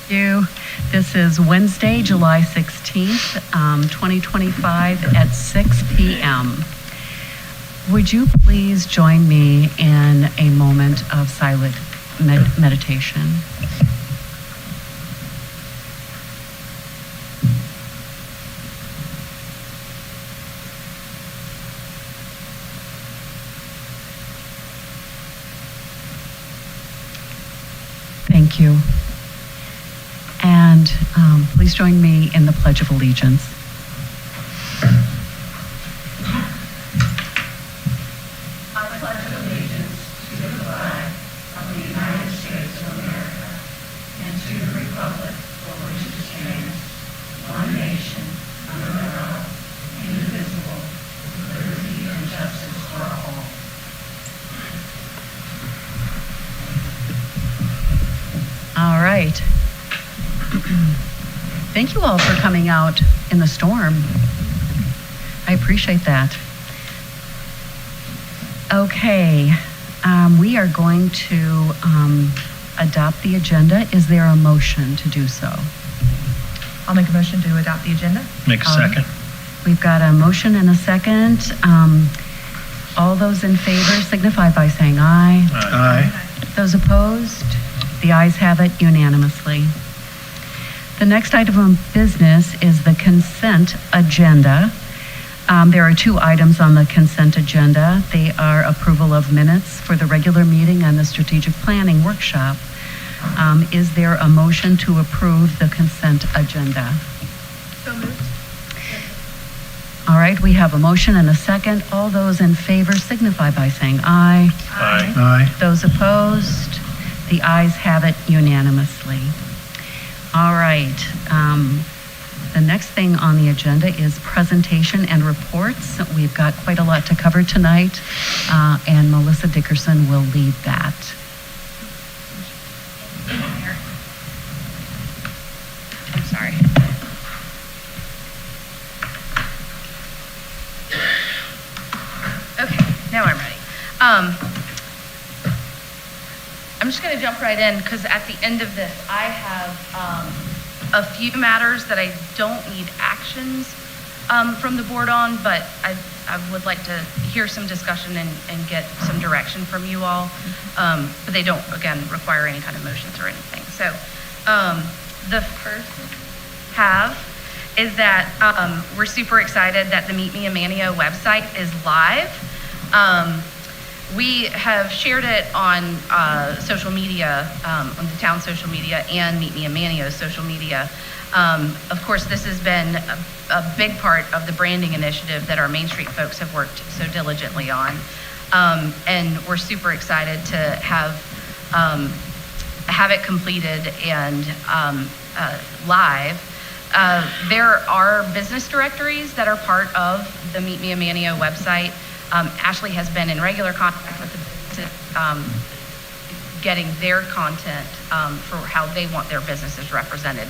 You. This is Wednesday, July 16th, 2025 at 6 p.m. Would you please join me in a moment of silent meditation? Thank you. And please join me in the Pledge of Allegiance. I pledge allegiance to the flag of the United States of America and to the republic for which it stands, one nation, under God, indivisible, with liberty and justice for all. All right. Thank you all for coming out in the storm. I appreciate that. Okay, we are going to adopt the agenda. Is there a motion to do so? I'll make a motion to adopt the agenda. Make a second. We've got a motion and a second. All those in favor signify by saying aye. Aye. Those opposed? The ayes have it unanimously. The next item of business is the consent agenda. There are two items on the consent agenda. They are approval of minutes for the regular meeting and the strategic planning workshop. Is there a motion to approve the consent agenda? So moved. All right, we have a motion and a second. All those in favor signify by saying aye. Aye. Aye. Those opposed? The ayes have it unanimously. All right. The next thing on the agenda is presentation and reports. We've got quite a lot to cover tonight, and Melissa Dickerson will lead that. I'm sorry. Okay, now I'm ready. I'm just going to jump right in because at the end of this, I have a few matters that I don't need actions from the board on, but I would like to hear some discussion and get some direction from you all. But they don't, again, require any kind of motions or anything. So the first have is that we're super excited that the Meet Me in Manteo website is live. We have shared it on social media, on the town social media and Meet Me in Manteo's social media. Of course, this has been a big part of the branding initiative that our Main Street folks have worked so diligently on. And we're super excited to have it completed and live. There are business directories that are part of the Meet Me in Manteo website. Ashley has been in regular contact with the getting their content for how they want their businesses represented.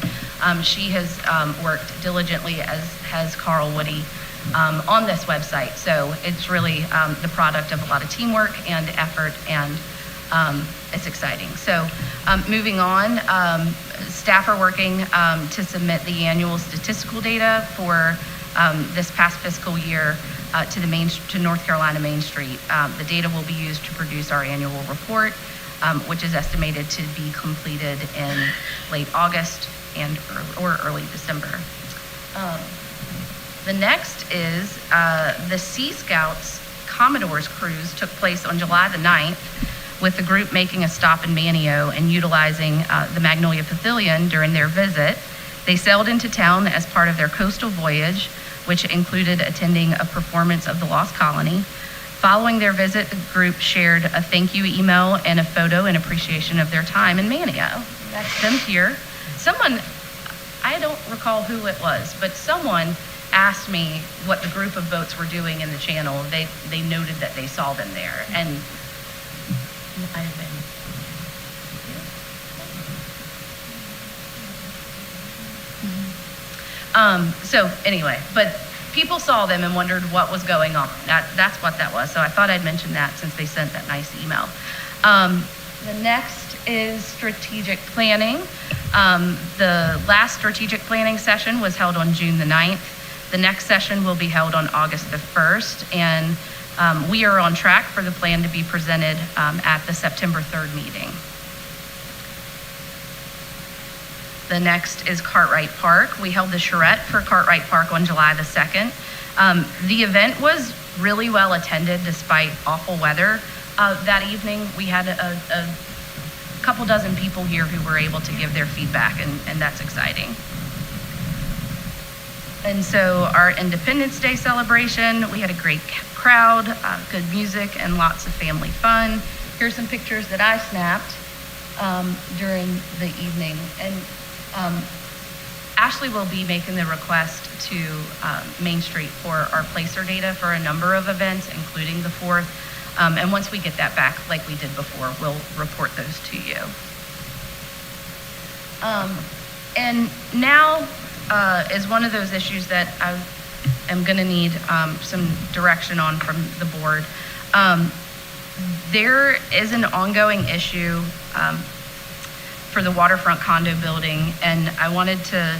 She has worked diligently, as has Carl Woody, on this website. So it's really the product of a lot of teamwork and effort, and it's exciting. So moving on, staff are working to submit the annual statistical data for this past fiscal year to North Carolina Main Street. The data will be used to produce our annual report, which is estimated to be completed in late August and early December. The next is the Sea Scouts Commodore's cruise took place on July the 9th, with the group making a stop in Manteo and utilizing the Magnolia Pavilion during their visit. They sailed into town as part of their coastal voyage, which included attending a performance of the Lost Colony. Following their visit, the group shared a thank you email and a photo in appreciation of their time in Manteo. That's them here. Someone, I don't recall who it was, but someone asked me what the group of boats were doing in the channel. They noted that they saw them there, and I've been. So anyway, but people saw them and wondered what was going on. That's what that was. So I thought I'd mention that since they sent that nice email. The next is strategic planning. The last strategic planning session was held on June the 9th. The next session will be held on August the 1st, and we are on track for the plan to be presented at the September 3rd meeting. The next is Cartwright Park. We held the charrette for Cartwright Park on July the 2nd. The event was really well attended despite awful weather that evening. We had a couple dozen people here who were able to give their feedback, and that's exciting. And so our Independence Day celebration, we had a great crowd, good music, and lots of family fun. Here's some pictures that I snapped during the evening. And Ashley will be making the request to Main Street for our placer data for a number of events, including the 4th. And once we get that back, like we did before, we'll report those to you. And now is one of those issues that I am going to need some direction on from the board. There is an ongoing issue for the waterfront condo building, and I wanted to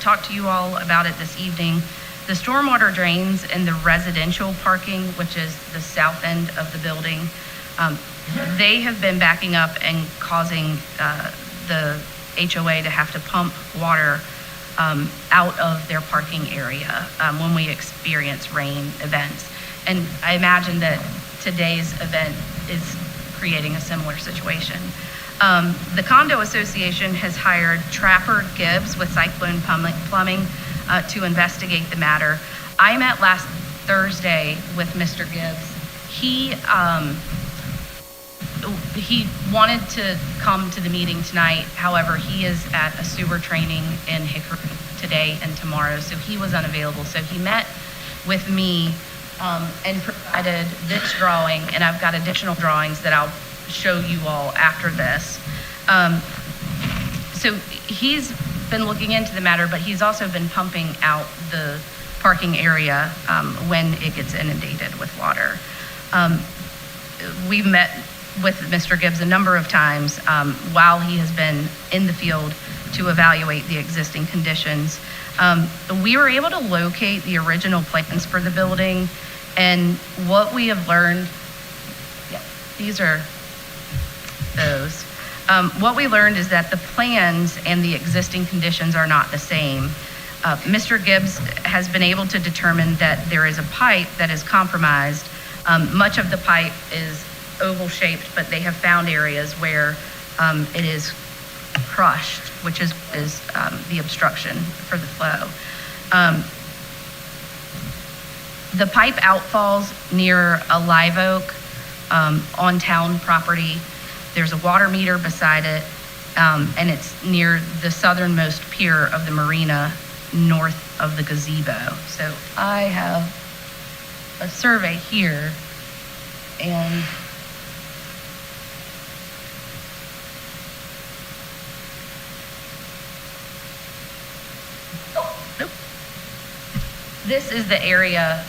talk to you all about it this evening. The stormwater drains in the residential parking, which is the south end of the building, they have been backing up and causing the HOA to have to pump water out of their parking area when we experience rain events. And I imagine that today's event is creating a similar situation. The condo association has hired Trapper Gibbs with Cyclone Plumbing to investigate the matter. I met last Thursday with Mr. Gibbs. He wanted to come to the meeting tonight. However, he is at a sewer training in Hickory today and tomorrow, so he was unavailable. So he met with me and provided this drawing, and I've got additional drawings that I'll show you all after this. So he's been looking into the matter, but he's also been pumping out the parking area when it gets inundated with water. We've met with Mr. Gibbs a number of times while he has been in the field to evaluate the existing conditions. We were able to locate the original plans for the building, and what we have learned, these are those. What we learned is that the plans and the existing conditions are not the same. Mr. Gibbs has been able to determine that there is a pipe that is compromised. Much of the pipe is oval shaped, but they have found areas where it is crushed, which is the obstruction for the flow. The pipe outfalls near a live oak on town property. There's a water meter beside it, and it's near the southernmost pier of the marina north of the gazebo. So I have a survey here, and nope. This is the area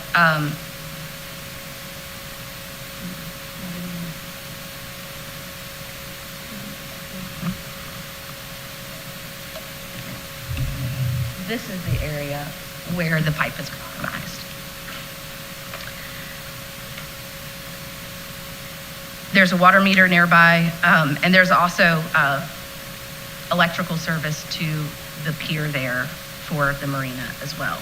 this is the area where the pipe is compromised. There's a water meter nearby, and there's also electrical service to the pier there for the marina as well.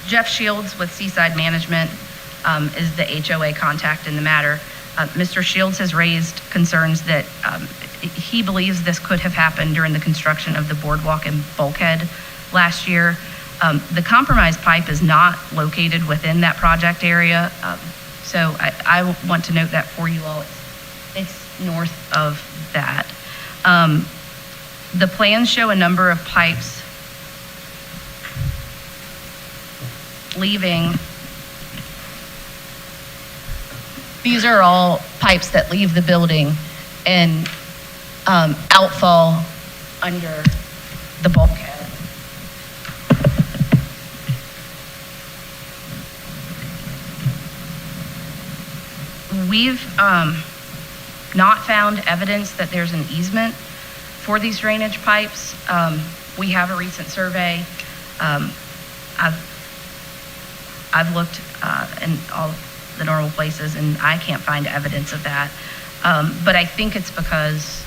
Jeff Shields with Seaside Management is the HOA contact in the matter. Mr. Shields has raised concerns that he believes this could have happened during the construction of the boardwalk and bulkhead last year. The compromised pipe is not located within that project area, so I want to note that for you all. It's north of that. The plans show a number of pipes leaving. These are all pipes that leave the building and outfall under the bulkhead. We've not found evidence that there's an easement for these drainage pipes. We have a recent survey. I've looked in all the normal places, and I can't find evidence of that. But I think it's because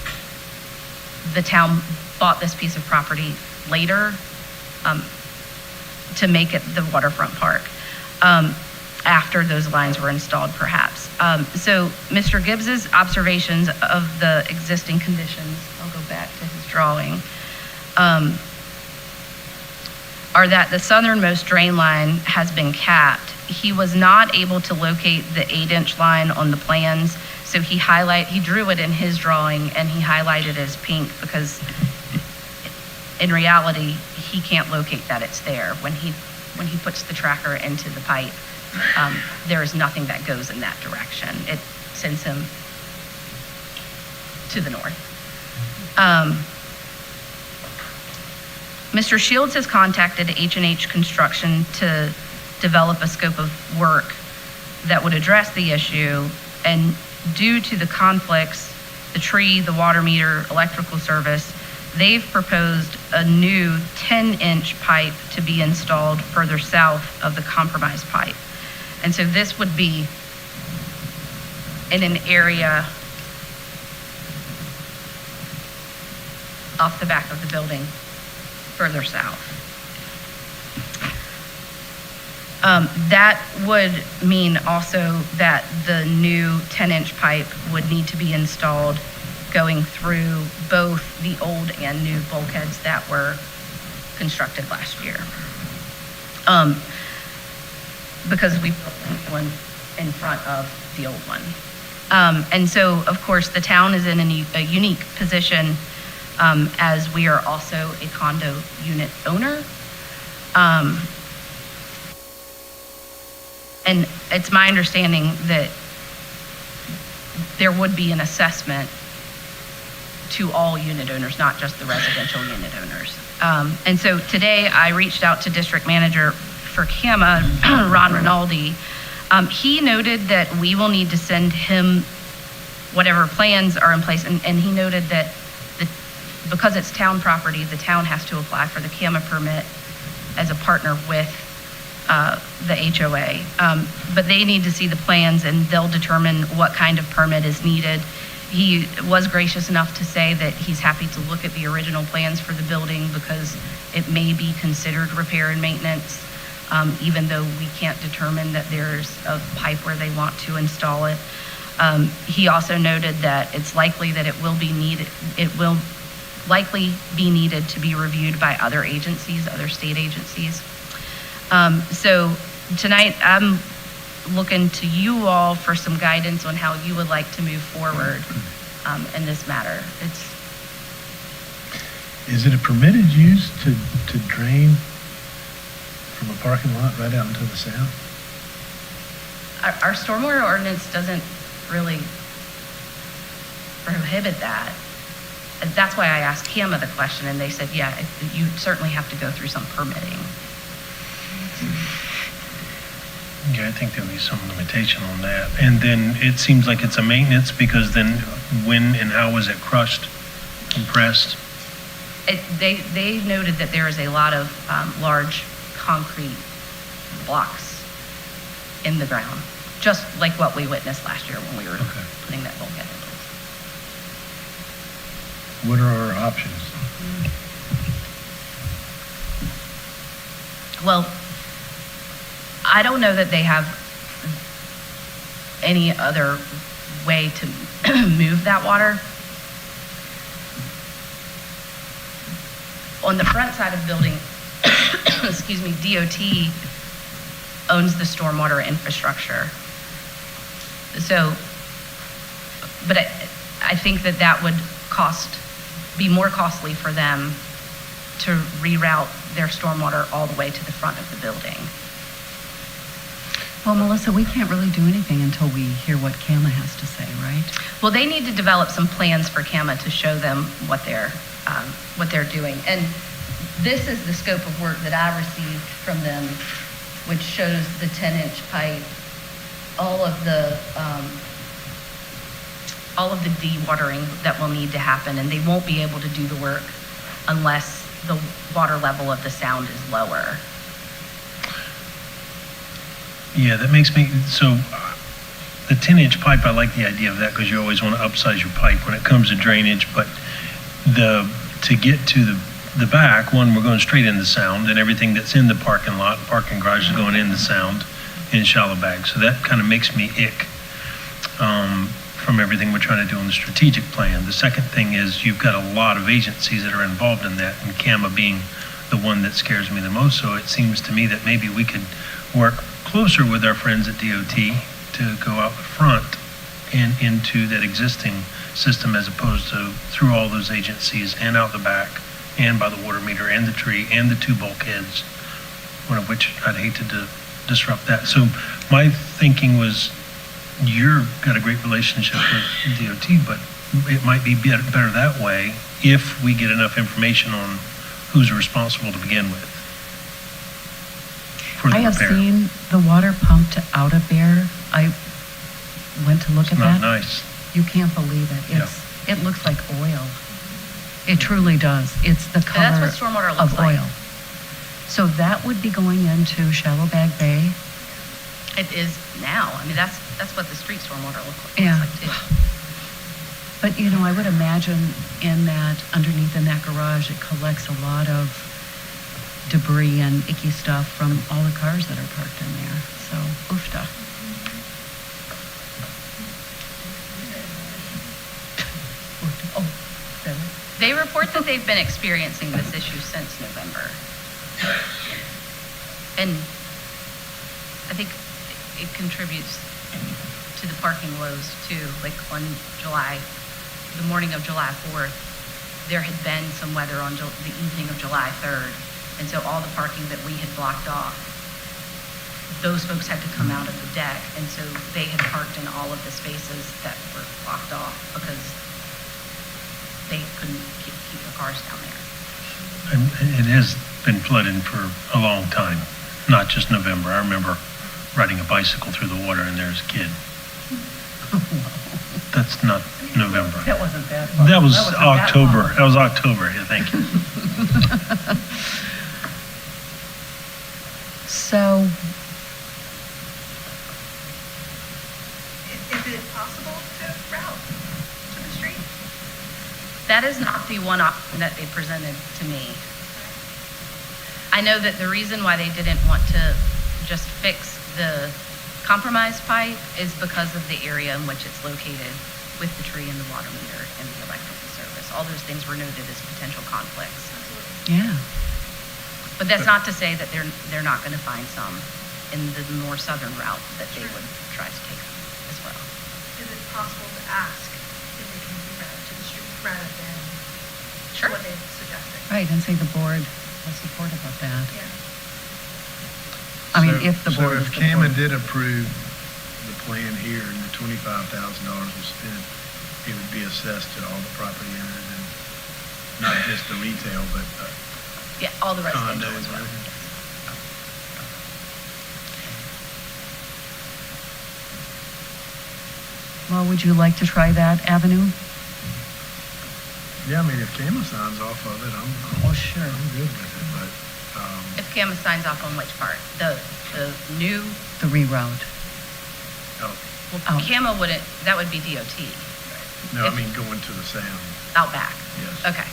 the town bought this piece of property later to make it the waterfront park, after those lines were installed, perhaps. So Mr. Gibbs's observations of the existing conditions, I'll go back to his drawing, are that the southernmost drain line has been capped. He was not able to locate the 8-inch line on the plans, so he drew it in his drawing and he highlighted it as pink because in reality, he can't locate that it's there. When he puts the tracker into the pipe, there is nothing that goes in that direction. It sends him to the north. Mr. Shields has contacted H&H Construction to develop a scope of work that would address the issue, and due to the conflicts, the tree, the water meter, electrical service, they've proposed a new 10-inch pipe to be installed further south of the compromised pipe. And so this would be in an area off the back of the building, further south. That would mean also that the new 10-inch pipe would need to be installed going through both the old and new bulkheads that were constructed last year. Because we built one in front of the old one. And so, of course, the town is in a unique position as we are also a condo unit owner. And it's my understanding that there would be an assessment to all unit owners, not just the residential unit owners. And so today I reached out to District Manager for CAMA, Ron Rinaldi. He noted that we will need to send him whatever plans are in place, and he noted that because it's town property, the town has to apply for the CAMA permit as a partner with the HOA. But they need to see the plans and they'll determine what kind of permit is needed. He was gracious enough to say that he's happy to look at the original plans for the building because it may be considered repair and maintenance, even though we can't determine that there's a pipe where they want to install it. He also noted that it's likely that it will likely be needed to be reviewed by other agencies, other state agencies. So tonight I'm looking to you all for some guidance on how you would like to move forward in this matter. Is it a permitted use to drain from a parking lot right out into the south? Our stormwater ordinance doesn't really prohibit that. And that's why I asked CAMA the question, and they said, yeah, you certainly have to go through some permitting. Yeah, I think there'll be some limitation on that. And then it seems like it's a maintenance because then when and how was it crushed, compressed? They noted that there is a lot of large concrete blocks in the ground, just like what we witnessed last year when we were putting that bulkhead in place. What are our options? Well, I don't know that they have any other way to move that water. On the front side of the building, excuse me, DOT owns the stormwater infrastructure. So, but I think that would be more costly for them to reroute their stormwater all the way to the front of the building. Well, Melissa, we can't really do anything until we hear what CAMA has to say, right? Well, they need to develop some plans for CAMA to show them what they're doing. And this is the scope of work that I received from them, which shows the 10-inch pipe, all of the all of the dewatering that will need to happen, and they won't be able to do the work unless the water level of the sound is lower. Yeah, that makes me, so the 10-inch pipe, I like the idea of that because you always want to upsize your pipe when it comes to drainage, but to get to the back, one, we're going straight into sound, and everything that's in the parking lot, parking garage is going in the sound in shallow bags. So that kind of makes me ick from everything we're trying to do on the strategic plan. The second thing is you've got a lot of agencies that are involved in that, and CAMA being the one that scares me the most. So it seems to me that maybe we could work closer with our friends at DOT to go out front and into that existing system as opposed to through all those agencies and out the back and by the water meter and the tree and the two bulkheads, one of which I'd hate to disrupt that. So my thinking was you've got a great relationship with DOT, but it might be better that way if we get enough information on who's responsible to begin with for the I have repair. seen the water pumped out of there. I went to look It's at not that. nice. You can't believe it. It looks like oil. It truly does. It's the And color that's what stormwater of looks like. oil. So that would be going into Shallow Bag Bay. It is now. I mean, that's what the street stormwater looks Yeah. like too. But, you know, I would imagine in that, underneath in that garage, it collects a lot of debris and icky stuff from all the cars that are parked in there. So, oofta. Oh, is that it? They report that they've been experiencing this issue since November. And I think it contributes to the parking woes too. Like on the morning of July 4th, there had been some weather on the evening of July 3rd. And so all the parking that we had blocked off, those folks had to come out of the deck. And so they had parked in all of the spaces that were blocked off because they couldn't keep their cars down there. And it has been flooding for a long time, not just November. I remember riding a bicycle through the water and there's a kid. That's not November. That wasn't bad. That was wasn't that October. long. That was October, yeah, thank you. So, Is it possible to route to the street? That is not the one option that they presented to me. I know that the reason why they didn't want to just fix the compromised pipe is because of the area in which it's located with the tree and the water meter and the electrical service. All those things were noted as potential conflicts. yeah. But that's not to say that they're not going to find some in the more southern route that they would try to take as well. Is it possible to ask if they can be routed to the street rather than Sure. what they've suggested? Right, and say the board was supportive of that. Yeah. I mean, if the board So is if CAMA supportive. did approve the plan here and the $25,000 was spent, it would be assessed to all the property owners and not just the retail, but Yeah, all the residential condos as and well. everything. Well, would you like to try that avenue? Yeah, I mean, if CAMA signs off of it, Oh, sure. I'm good with it, but, If CAMA signs off on which part? The new, The reroute. oh, well, Out. CAMA wouldn't, that would be DOT, no, I If- mean, going to the sound, out back. yes. Okay.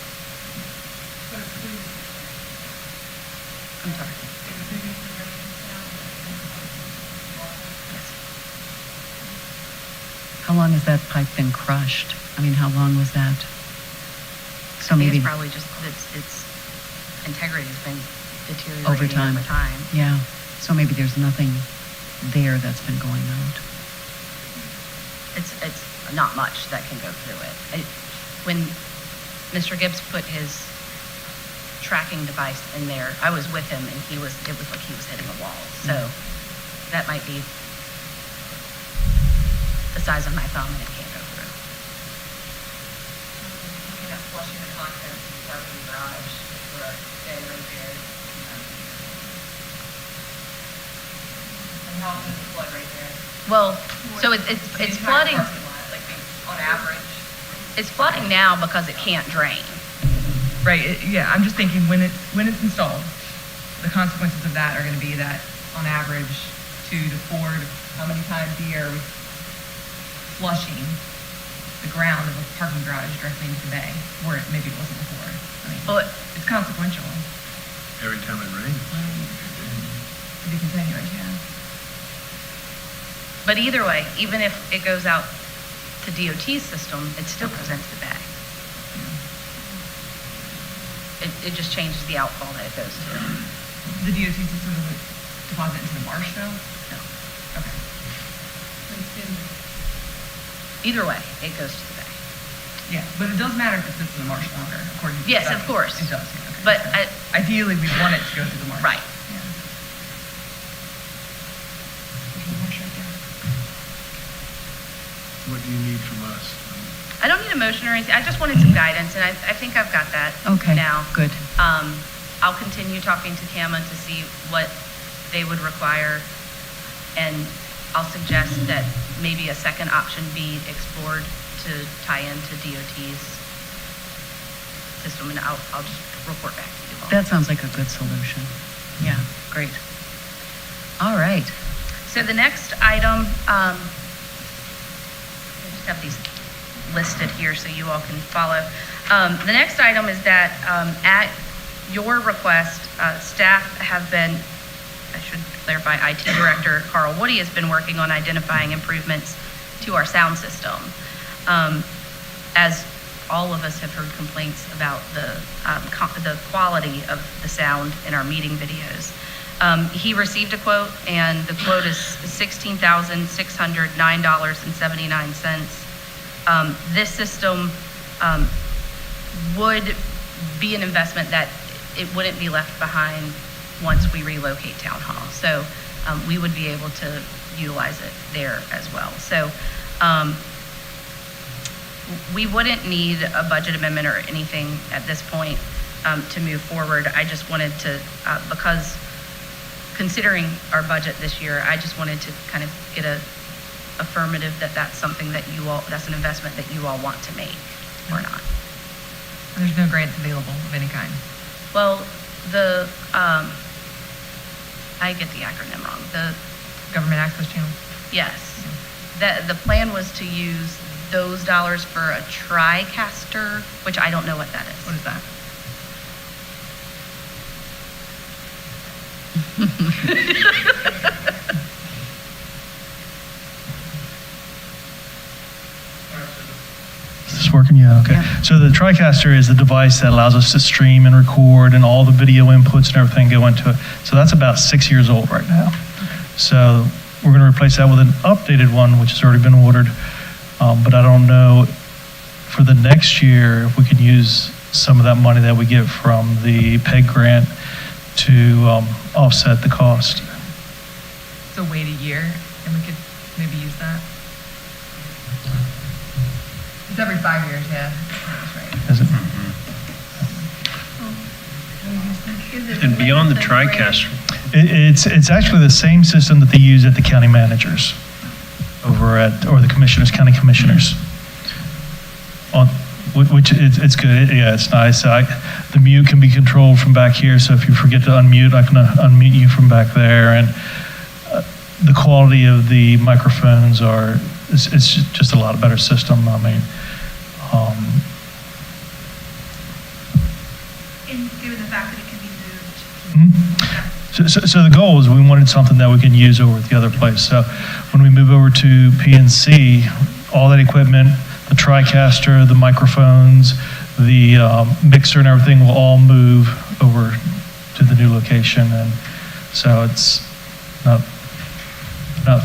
I'm sorry. Yes. How long has that pipe been crushed? I mean, how long was that? So I think maybe, it's probably just, its integrity has been deteriorating Over time. over time. yeah, so maybe there's nothing there that's been going out. It's not much that can go through it. When Mr. Gibbs put his tracking device in there, I was with him and it was like he was hitting a wall. So that might be the size of my thumb and it can't go through. Looking at flushing the contents of the parking garage for a day repair. And how often does it flood right there? Well, so it's The entire flooding. parking lot, like on on average? It's flooding now because it can't drain. Right, yeah, I'm just thinking when it's installed, the consequences of that are gonna be that on average 2 to 4 to how many times a year we're flushing the ground of a parking garage directly into the bay, where maybe it wasn't before. I mean, Well, it's consequential. Every time it rains. It'd be continuous, yeah. But either way, even if it goes out to DOT's system, it still goes into the bay. It just changes the outfall that it goes to. The DOT system doesn't deposit into the marsh though? No. Okay. Either way, it goes to the bay. Yeah, but it does matter if it sits in the marsh longer, according to. Yes, the of course. It does, yeah, okay. But So ideally, we want it to go through the marsh. Right. Yeah. There's no marsh right there. What do you need from us? I don't need a motion or anything. I just wanted some guidance, and I think I've got that Okay, now. good. I'll continue talking to CAMA to see what they would require, and I'll suggest that maybe a second option be explored to tie into DOT's system, and I'll just report back to you all. That sounds like a good solution. Yeah, great. All right. So the next item, I just have these listed here so you all can follow. The next item is that at your request, staff have been, I should clarify, IT Director Carl Woody has been working on identifying improvements to our sound system. As all of us have heard complaints about the quality of the sound in our meeting videos. He received a quote, and the quote is $16,609.79. This system would be an investment that it wouldn't be left behind once we relocate Town Hall. So we would be able to utilize it there as well. So we wouldn't need a budget amendment or anything at this point to move forward. I just wanted to, because considering our budget this year, I just wanted to kind of get a affirmative that that's something that you all, that's an investment that you all want to make or not. There's no grants available of any kind. Well, I get the acronym wrong. The Government access channel? Yes. The plan was to use those dollars for a TriCaster, which I don't know what that is. What is that? Is this working? Yeah, okay. Yeah. So the TriCaster is the device that allows us to stream and record, and all the video inputs and everything go into it. So that's about 6 years old right now. So we're going to replace that with an updated one, which has already been ordered. But I don't know for the next year if we can use some of that money that we get from the PEG grant to offset the cost. So wait a year and we could maybe use that? It's every 5 years, yeah. That's right. Is it? And beyond the TriCaster, It's actually the same system that they use at the county managers over at, or the commissioners, county commissioners. Which it's good. Yeah, it's nice. The mute can be controlled from back here, so if you forget to unmute, I can unmute you from back there. And the quality of the microphones it's just a lot better system. I mean, And given the fact that it can be moved. So the goal is we wanted something that we can use over at the other place. So when we move over to PNC, all that equipment, the TriCaster, the microphones, the mixer and everything will all move over to the new location. And so it's not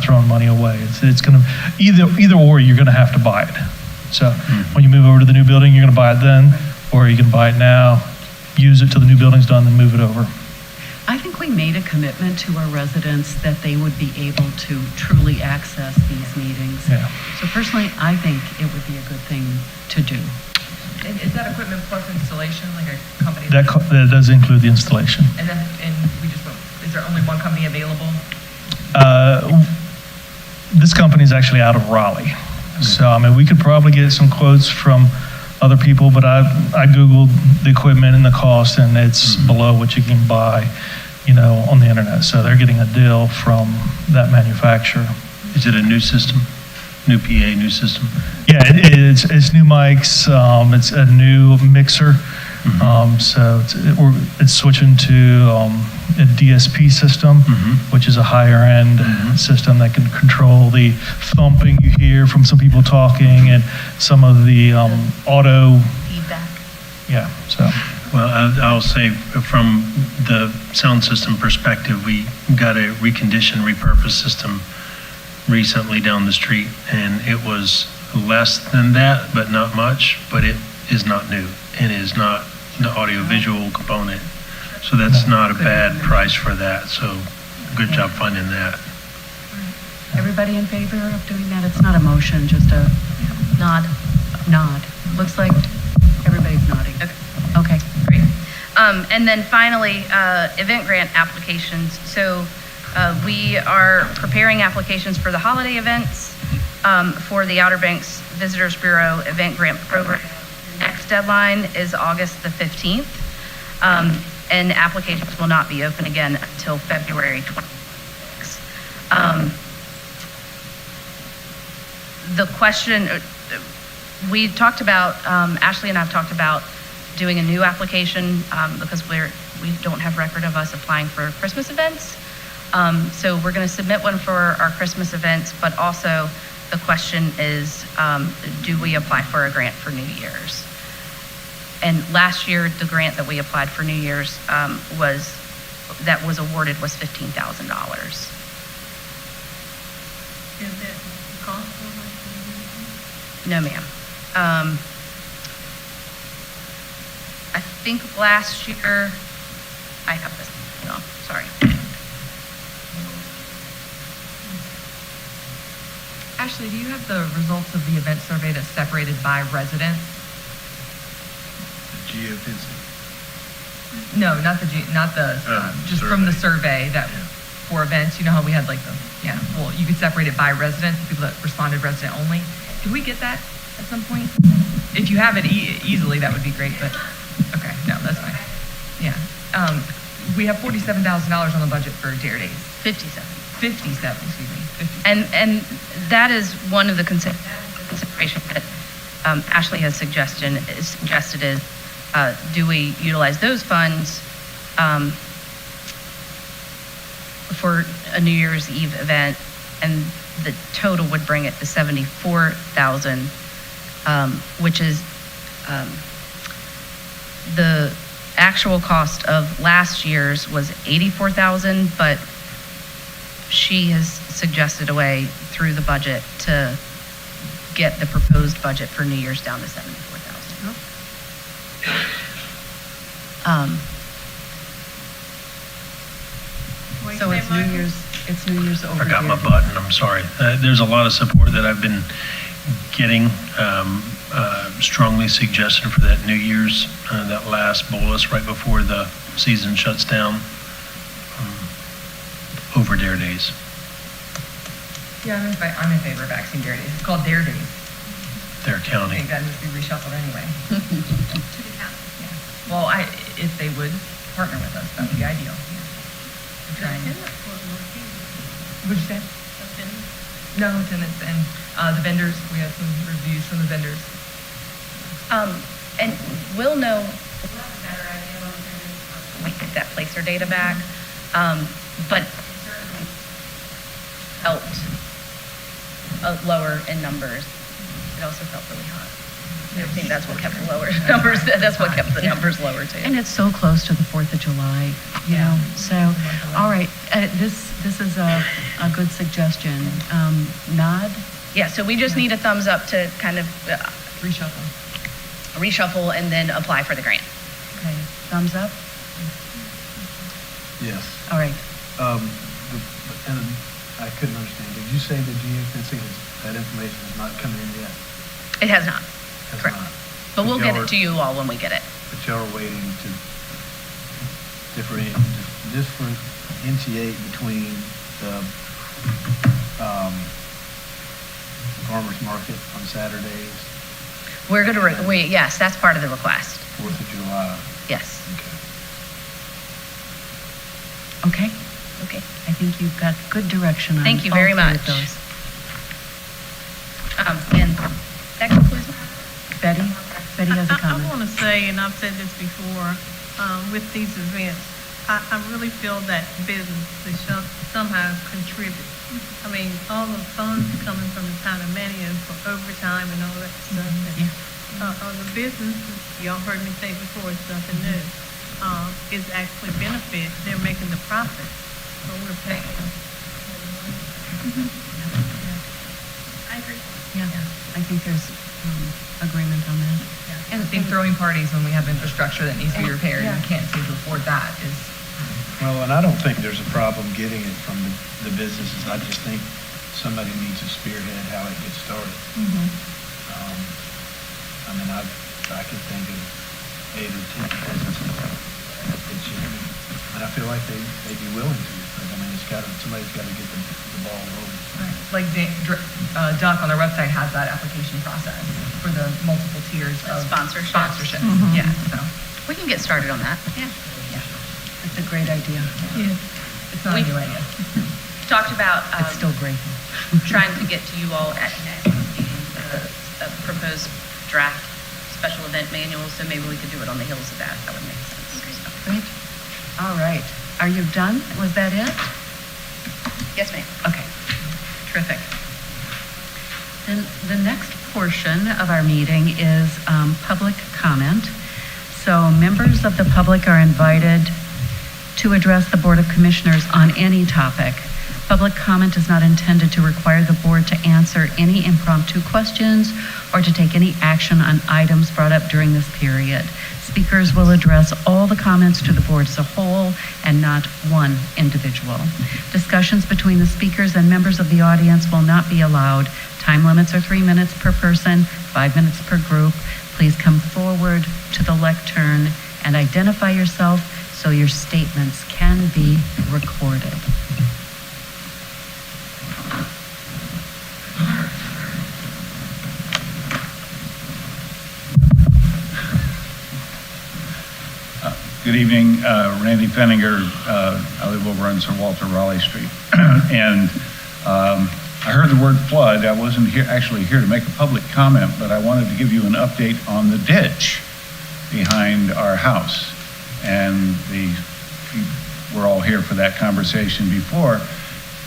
throwing money away. It's going to, either or, you're going to have to buy it. So when you move over to the new building, you're going to buy it then, or you can buy it now, use it till the new building's done, then move it over. I think we made a commitment to our residents that they would be able to truly access these meetings. Yeah. So personally, I think it would be a good thing to do. And is that equipment plus installation, like a company? That does include the installation. And then, is there only one company available? This company is actually out of Raleigh. So, I mean, we could probably get some quotes from other people, but I Googled the equipment and the cost, and it's below what you can buy, on the internet. So they're getting a deal from that manufacturer. Is it a new system? New PA, new system? Yeah, it's new mics, it's a new mixer. So it's switching to a DSP system, which is a higher end system that can control the thumping you hear from some people talking and some of the auto. Feedback. Yeah, so. Well, I'll say from the sound system perspective, we got a reconditioned, repurposed system recently down the street, and it was less than that, but not much, but it is not new and is not the audio-visual component. So that's not a bad price for that, so good job finding that. Everybody in favor of doing that? It's not a motion, just a nod. Nod. Looks like everybody's nodding. Okay. Great. And then finally, event grant applications. So we are preparing applications for the holiday events for the Outer Banks Visitors Bureau Event Grant Program. The next deadline is August the 15th, and applications will not be open again until February 26th. The question, we talked about, Ashley and I have talked about doing a new application because we don't have record of us applying for Christmas events. So we're going to submit one for our Christmas events, but also the question is, do we apply for a grant for New Year's? And last year, the grant that we applied for New Year's was awarded was $15,000. Is it possible? No, ma'am. I think last year, I have this, no, sorry. Ashley, do you have the results of the event survey that's separated by residents? Geofencing. No, not the, just from the survey that, Yeah. for events, you know how we had like well, you could separate it by residents, people that responded resident only. Could we get that at some point? If you have it easily, that would be great, but, okay, no, that's fine. Yeah. We have $47,000 on the budget for Dare Days. 57. 57, excuse me. 57. And that is one of the considerations that Ashley has suggested is, do we utilize those funds for a New Year's Eve event, and the total would bring it to $74,000, which is the actual cost of last year's was $84,000, but she has suggested a way through the budget to get the proposed budget for New Year's down to $74,000. So it's New Year's over. I got my button, I'm sorry. There's a lot of support that I've been getting, strongly suggested for that New Year's, that last bolus right before the season shuts down, over Dare Days. Yeah, I'm in favor of vaccine Dare Days. It's called Dare Days. Dare I County. think that needs to be reshuffled anyway. To the county. Yeah. Well, if they would partner with us, that would be ideal. We're trying. What'd you say? No, attendance and the vendors. We have some reviews from the vendors. And we'll know, we'll have a better idea when we get that placer data back. But it certainly helped lower in numbers. It also felt really hot. I think that's what kept the lower numbers. That's what kept the numbers lower too. And it's so close to the 4th of July, So, all right, this is a good suggestion. Nod? Yeah, so we just need a thumbs up to kind of reshuffle and then apply for the grant. Okay, thumbs up? Yes. All right. And I couldn't understand. Did you say that geofencing that information has not come in yet? It has not, Has correct. not. But we'll get y'all it to you all when we get it. But y'all are waiting to differentiate between the farmer's market on Saturdays, We're going to, yes, that's part of the request. 4th of July. Yes. Okay. Okay, okay. I think you've got good direction on Thank you all very three of much. those. And that concludes my Betty has a I comment. want to say, and I've said this before, with these events, I really feel that business, they should somehow contribute. I mean, all the funds coming from the town of Manteo for overtime and all that stuff. And, the business, y'all heard me say before, it's nothing new, is actually benefit. They're making the profit, so we're paying them. I agree. Yeah, I think there's agreement on that. And I think throwing parties when we have infrastructure that needs to be repaired and we can't seem to afford that is, Well, and I don't think there's a problem getting it from the businesses. I just think somebody needs to spearhead how it gets started. I mean, I could think of 8 or 10 businesses that should, and I feel like they'd be willing to, but I mean, somebody's got to get the ball rolling. like Duck on their website has that application process for the multiple tiers of Sponsorships. sponsorships. Mhm. Yeah, so We can get started on that. Yeah. It's a great idea. it's not a We- new idea. Talked about It's still great. trying to get to you all at next meeting, a proposed draft special event manual, so maybe we could do it on the heels of that. That would make sense. Great. All right. Are you done? Was that it? Yes, ma'am. Okay. Terrific. Then the next portion of our meeting is public comment. So members of the public are invited to address the Board of Commissioners on any topic. Public comment is not intended to require the board to answer any impromptu questions or to take any action on items brought up during this period. Speakers will address all the comments to the board as a whole and not one individual. Discussions between the speakers and members of the audience will not be allowed. Time limits are 3 minutes per person, 5 minutes per group. Please come forward to the lectern and identify yourself so your statements can be recorded. Good evening, Randy Fenninger. I live over on Sir Walter Raleigh Street. And I heard the word flood. I wasn't actually here to make a public comment, but I wanted to give you an update on the ditch behind our house. And we're all here for that conversation before.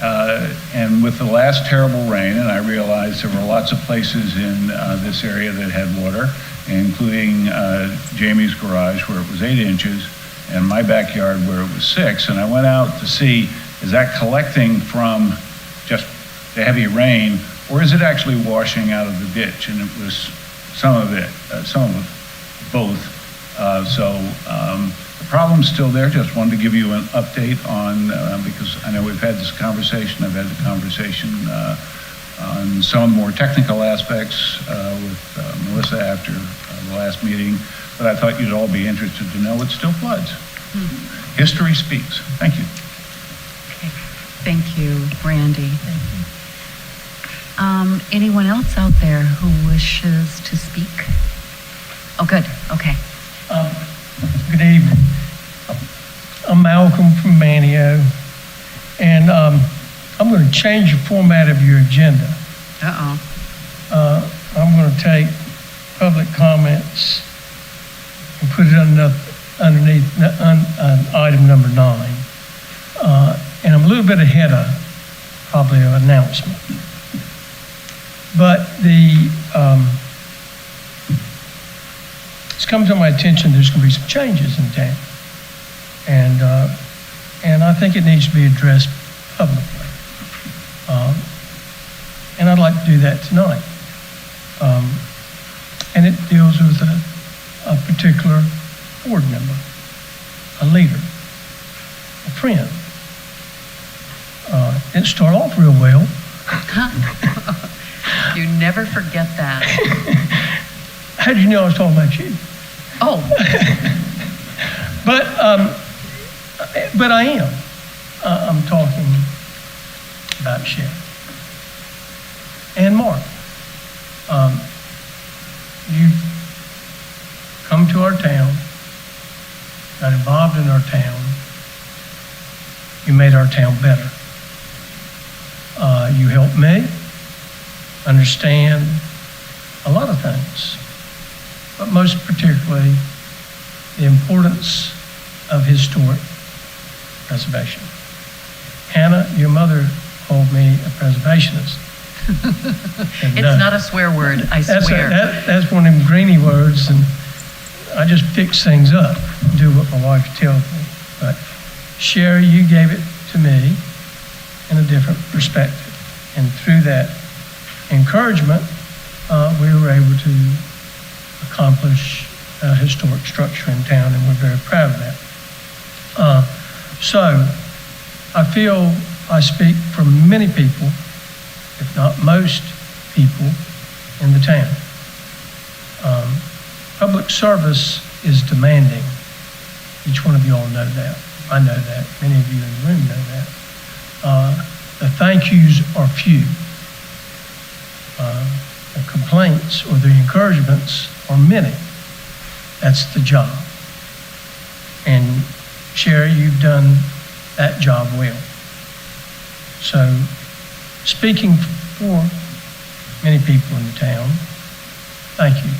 And with the last terrible rain, and I realized there were lots of places in this area that had water, including Jamie's garage where it was 8 inches and my backyard where it was 6. And I went out to see, is that collecting from just the heavy rain, or is it actually washing out of the ditch? And it was some of both. So the problem's still there. Just wanted to give you an update on, because I know we've had this conversation. I've had the conversation on some more technical aspects with Melissa after the last meeting, but I thought you'd all be interested to know it still floods. History speaks. Thank you. Okay. Thank you, Randy. Anyone else out there who wishes to speak? Oh, good. Okay. Good evening. I'm Malcolm from Manteo, and I'm going to change the format of your agenda. I'm going to take public comments and put it underneath item number 9. And I'm a little bit ahead of probably an announcement. But it's come to my attention there's going to be some changes in town. And I think it needs to be addressed publicly. And I'd like to do that tonight. And it deals with a particular board member, a leader, a friend. Didn't start off real well. You never forget that. How did you know I was talking about you? Oh, But I am. I'm talking about Shelley and Mark. to our town, got involved in our town, you made our town better. You helped me understand a lot of things, but most particularly the importance of historic preservation. Hannah, your mother called me a preservationist. And, It's not a swear word, I swear. That's one of them greeny words, and I just fix things up, do what my wife tells me. But Sherry, you gave it to me in a different perspective. And through that encouragement, we were able to accomplish a historic structure in town, and we're very proud of that. So I feel I speak for many people, if not most people, in the town. Public service is demanding. Each one of you all know that. I know that. Many of you in the room know that. The thank yous are few. The complaints or the encouragements are many. That's the job. And Sherry, you've done that job well. So, speaking for many people in the town, thank you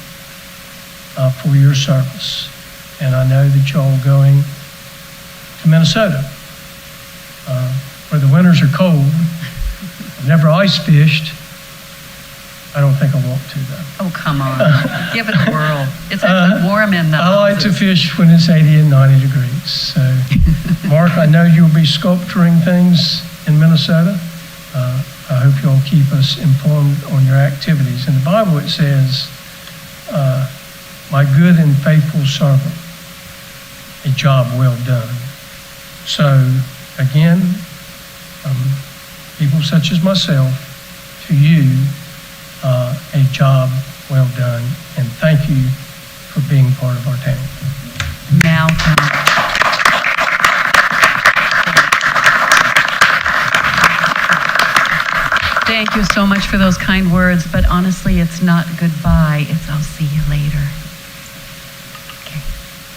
for your service. And I know that y'all are going to Minnesota, where the winters are cold. I've never ice fished. I don't think I want to, though. Oh, come on. Give it a whirl. It's actually warm in the I like to houses. fish when it's 80 and 90 degrees. So, Mark, I know you'll be sculpturing things in Minnesota. I hope you'll keep us informed on your activities. In the Bible, it says, my good and faithful servant, a job well done. So, again, people such as myself, to you, a job well done, and thank you for being part of our town. Malcolm. Thank you so much for those kind words, but honestly, it's not goodbye. It's I'll see you later. Okay,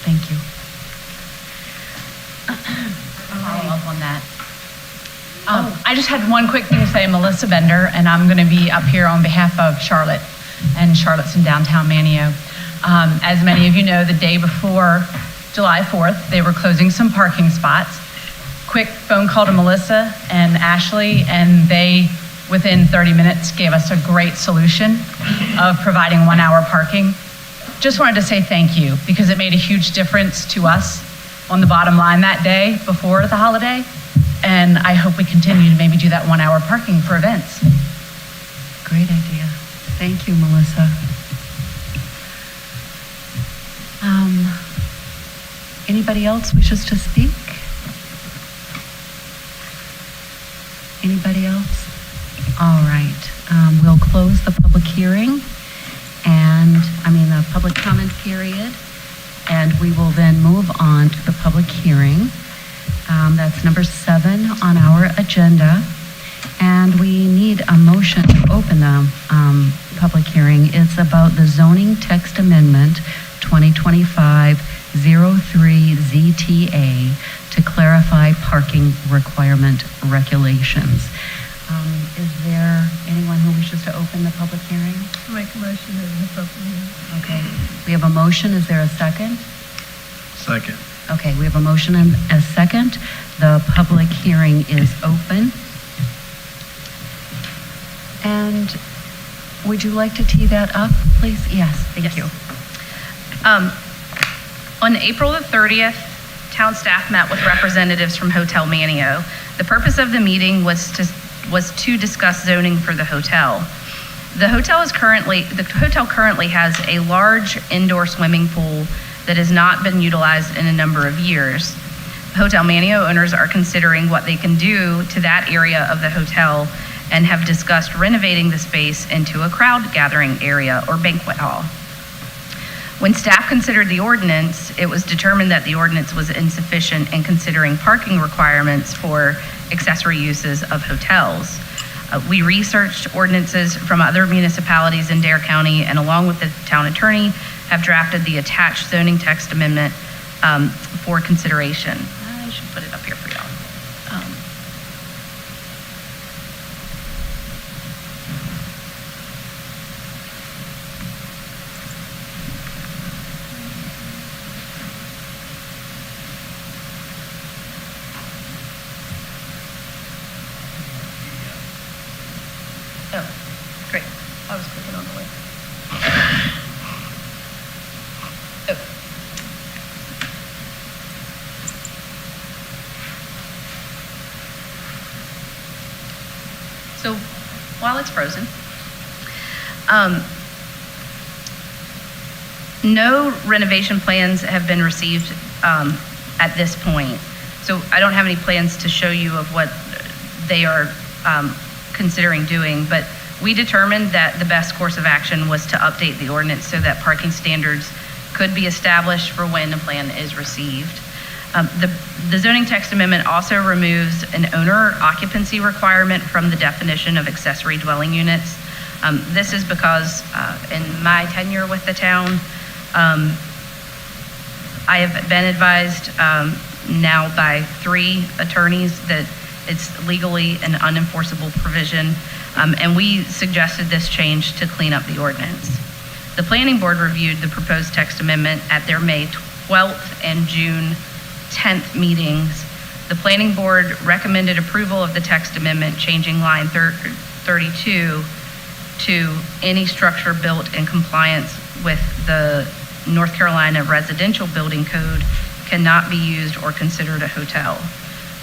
thank you. Follow up on that. I just had one quick thing to say. Melissa Bender, and I'm going to be up here on behalf of Charlotte, and Charlotte's in downtown Manteo. As many of you know, the day before July 4th, they were closing some parking spots. Quick phone call to Melissa and Ashley, and they, within 30 minutes, gave us a great solution of providing 1 hour parking. Just wanted to say thank you, because it made a huge difference to us on the bottom line that day before the holiday. And I hope we continue to maybe do that 1 hour parking for events. Great idea. Thank you, Melissa. Anybody else wishes to speak? Anybody else? All right. We'll close the public hearing the public comment period, and we will then move on to the public hearing. That's number 7 on our agenda. And we need a motion to open the public hearing. It's about the zoning text amendment 2025-03 ZTA to clarify parking requirement regulations. Is there anyone who wishes to open the public hearing? Make a motion to open the public hearing. Okay. We have a motion. Is there a second? Second. Okay, we have a motion and a second. The public hearing is open. And would you like to tee that up, please? Yes, thank you. On April the 30th, town staff met with representatives from Hotel Manteo. The purpose of the meeting was to discuss zoning for the hotel. The hotel currently has a large indoor swimming pool that has not been utilized in a number of years. Hotel Manteo owners are considering what they can do to that area of the hotel and have discussed renovating the space into a crowd gathering area or banquet hall. When staff considered the ordinance, it was determined that the ordinance was insufficient in considering parking requirements for accessory uses of hotels. We researched ordinances from other municipalities in Dare County, and along with the town attorney, have drafted the attached zoning text amendment for consideration. I should put it up here for y'all. Oh, great. I was clicking on the link. Oh. So while it's frozen, no renovation plans have been received at this point. So I don't have any plans to show you of what they are considering doing, but we determined that the best course of action was to update the ordinance so that parking standards could be established for when a plan is received. The zoning text amendment also removes an owner occupancy requirement from the definition of accessory dwelling units. This is because in my tenure with the town, I have been advised now by 3 attorneys that it's legally an unenforceable provision, and we suggested this change to clean up the ordinance. The planning board reviewed the proposed text amendment at their May 12th and June 10th meetings. The planning board recommended approval of the text amendment, changing line 32 to any structure built in compliance with the North Carolina Residential Building Code cannot be used or considered a hotel.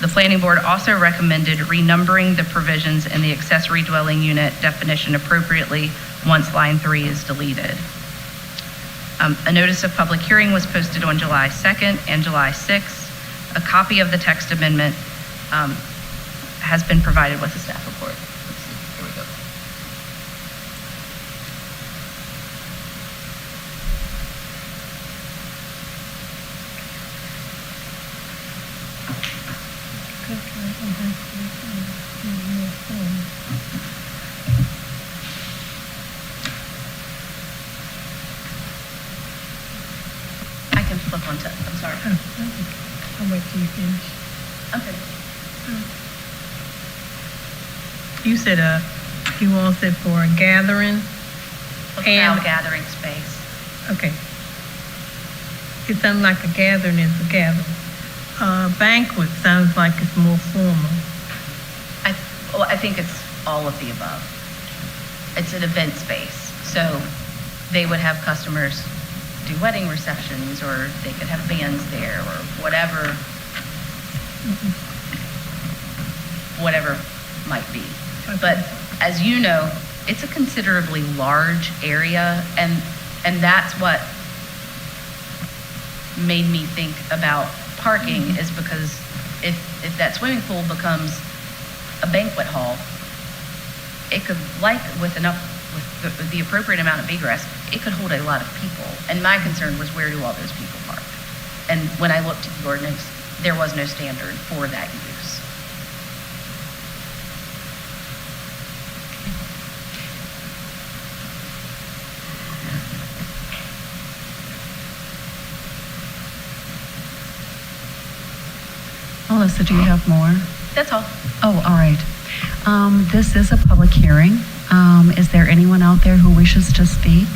The planning board also recommended renumbering the provisions in the accessory dwelling unit definition appropriately once line 3 is deleted. A notice of public hearing was posted on July 2nd and July 6th. A copy of the text amendment has been provided with the staff report. Let's see, here we go. I can flip on to, I'm sorry. I'll wait till you finish. Okay. You said you wants it for a gathering? Hotel And- gathering space. Okay. It sounds like a gathering is a gathering. Banquet sounds like it's more formal. I think it's all of the above. It's an event space, so they would have customers do wedding receptions, or they could have bands there, or whatever might be. But as you know, it's a considerably large area, and that's what made me think about parking, is because if that swimming pool becomes a banquet hall, it could, with the appropriate amount of egress, it could hold a lot of people. And my concern was, where do all those people park? And when I looked at the ordinance, there was no standard for that use. Melissa, do you have more? That's all. Oh, all right. This is a public hearing. Is there anyone out there who wishes to speak?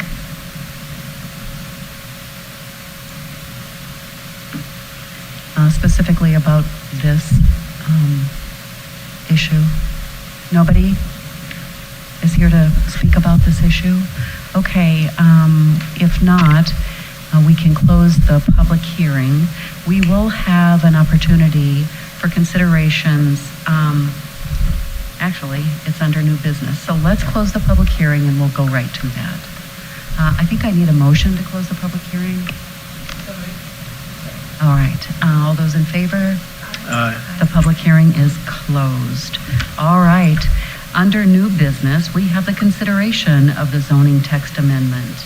Specifically about this issue? Nobody is here to speak about this issue? Okay, if not, we can close the public hearing. We will have an opportunity for considerations. Actually, it's under new business. So let's close the public hearing and we'll go right to that. I think I need a motion to close the public hearing. All right, all those in favor? The public hearing is closed. All right, under new business, we have the consideration of the zoning text amendment.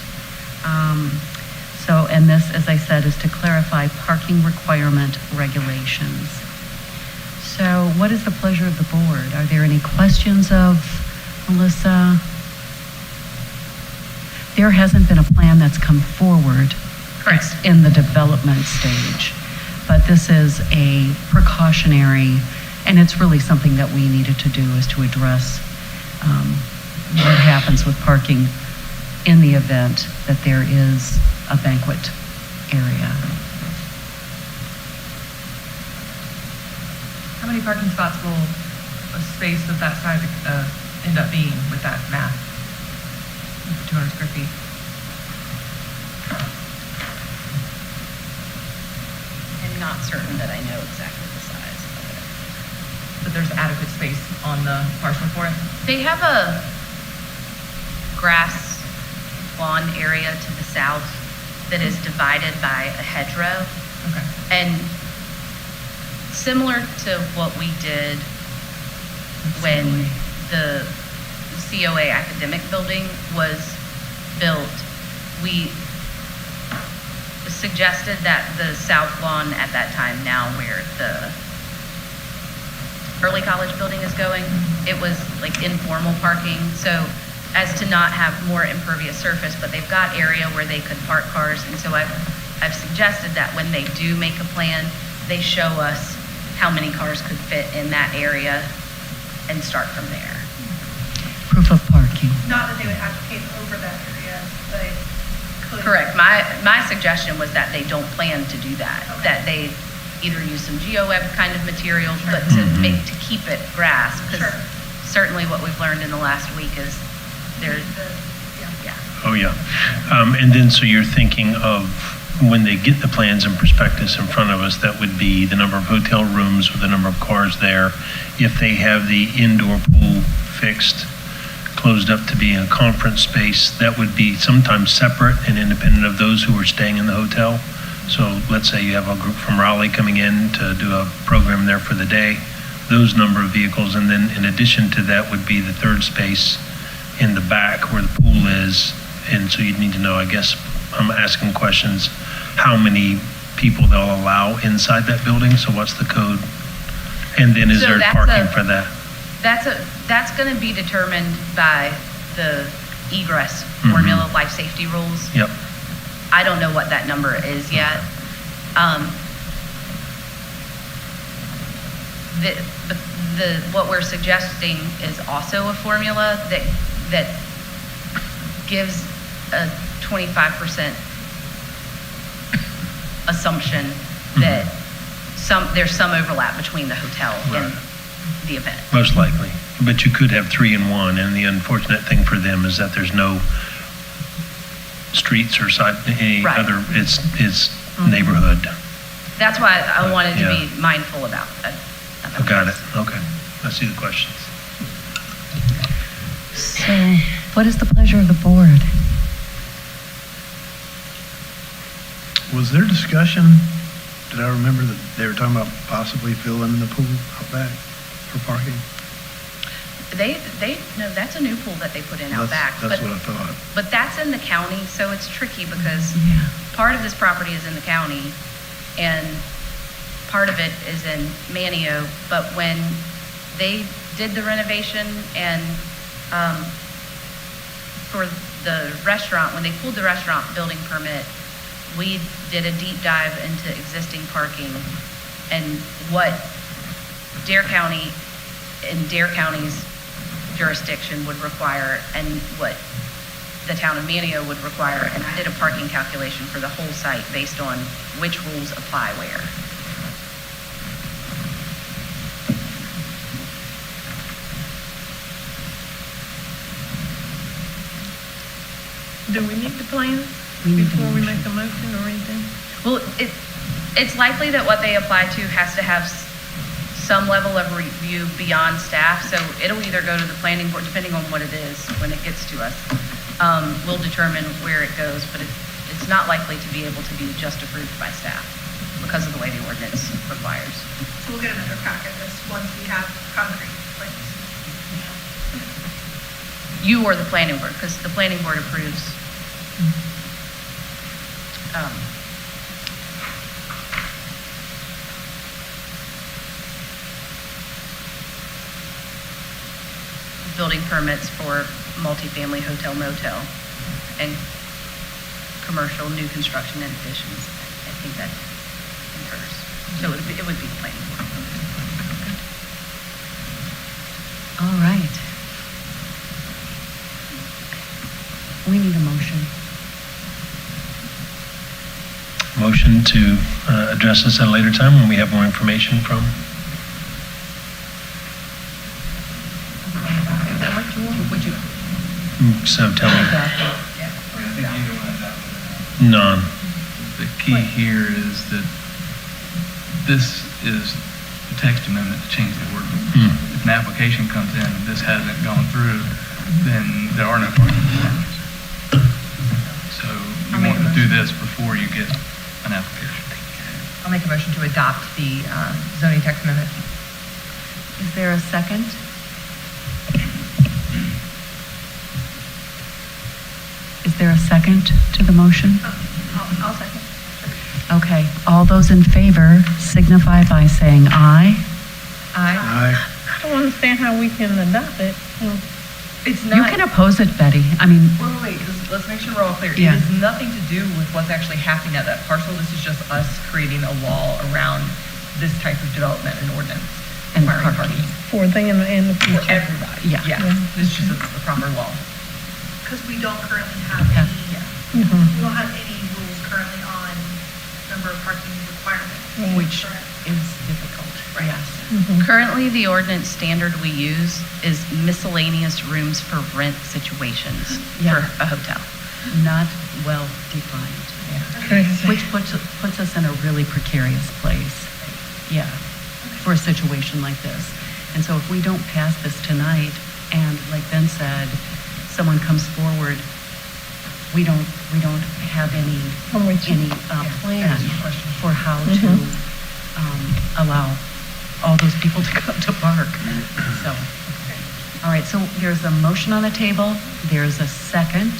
And this, as I said, is to clarify parking requirement regulations. So what is the pleasure of the board? Are there any questions of Melissa? there hasn't been a plan that's come forward. Correct. It's in the development stage. But this is a precautionary, and it's really something that we needed to do, is to address what happens with parking in the event that there is a banquet area. How many parking spots will a space of that size end up being with that math? 200 square feet. I'm not certain that I know exactly the size of it. But there's adequate space on the parcel for it? They have a grass lawn area to the south that is divided by a hedgerow. Okay. And similar to what we did when the COA academic building was built, we suggested that the south lawn at that time, now where the early college building is going, it was like informal parking, so as to not have more impervious surface, but they've got area where they could park cars, and so I've suggested that when they do make a plan, they show us how many cars could fit in that area and start from there. Proof of parking. Not that they would have to pave over that area, but could. Correct. My suggestion was that they don't plan to do that, that they either use some GeoWeb kind of materials, but to keep it grass, because certainly what we've learned in the last week is there's, yeah. Oh, yeah. And then, so you're thinking of when they get the plans and prospectus in front of us, that would be the number of hotel rooms with the number of cars there. If they have the indoor pool fixed, closed up to be a conference space, that would be sometimes separate and independent of those who are staying in the hotel. So let's say you have a group from Raleigh coming in to do a program there for the day, those number of vehicles. And then in addition to that would be the third space in the back where the pool is. And so you'd need to know, I guess, I'm asking questions, how many people they'll allow inside that building. So what's the code? And then is So there that's parking for that? That's going to be determined by the egress formula, life safety rules. Yep. I don't know what that number is yet. What we're suggesting is also a formula that gives a 25% assumption that there's some overlap between the hotel and the event. Most likely. But you could have 3 in 1, and the unfortunate thing for them is that there's no streets or any Right. other, it's neighborhood. That's why I wanted to Yeah. be mindful about that. I got it. Okay. I see the questions. So, what is the pleasure of the board? Was there discussion, did I remember that they were talking about possibly filling the pool out back for parking? No, that's a new pool that they put in out back. That's what I thought. But that's in the county, so it's tricky because part of this property is in the county and part of it is in Manteo. But when they did the renovation and for the restaurant, when they pulled the restaurant building permit, we did a deep dive into existing parking and what Dare County in Dare County's jurisdiction would require and what the town of Manteo would require, and I did a parking calculation for the whole site based on which rules apply where. Do we need the plan before we make a motion or anything? Well, it's likely that what they apply to has to have some level of review beyond staff, so it'll either go to the planning board, depending on what it is when it gets to us. We'll determine where it goes, but it's not likely to be able to be just approved by staff because of the way the ordinance requires. So we'll get another crack at this once we have concrete plans. You or the planning board, because the planning board approves. Building permits for multifamily hotel motel. and commercial, new construction and additions. I think that concurs. So it would be the planning board. All right. We need a motion. Motion to address this at a later time when we have more information from. Would you? So tell me. None. The key here is that this is the text amendment to change the ordinance. If an application comes in and this hasn't gone through, then there are no parking requirements. So you want to do this before you get an application. I'll make a motion to adopt the zoning text amendment. Is there a second? Is there a second to the motion? I'll second. Okay, all those in favor signify by saying aye. Aye. I don't understand how we can adopt it. It's You not. can oppose it, Betty. I mean, Wait, let's make sure we're all clear. Yeah. It has nothing to do with what's actually happening at that parcel. This is just us creating a wall around this type of development and ordinance. And requiring parking. For them in the For future. everybody. Yeah. Yeah, this is just a proper wall. Because we don't currently have Okay. any, we don't have any rules currently on number of parking requirements. which Correct. is difficult, yes. Currently, the ordinance standard we use is miscellaneous rooms for rent situations Yeah. for a hotel. Not well defined. Crazy. Which puts us in a really precarious place. Yeah, for a situation like this. And so if we don't pass this tonight, and like Ben said, someone comes forward, we don't have any I'm with you. plan for how to allow all those people to come to park. So, all right, so there's a motion on the table, there's a second.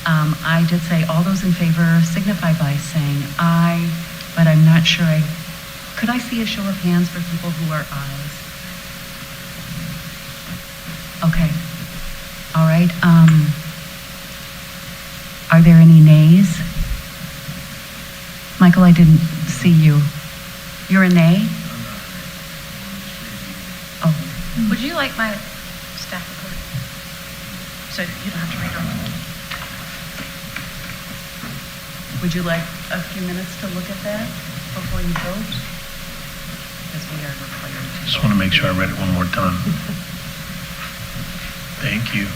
I did say all those in favor signify by saying aye, but I'm not sure could I see a show of hands for people who are ayes? Okay, all right, are there any nays? Michael, I didn't see you. You're a nay? Oh, Would you like my staff report? So you don't have to read them. would you like a few minutes to look at that before you vote? Because we are required to. Just want to make sure I read it one more time. Thank you.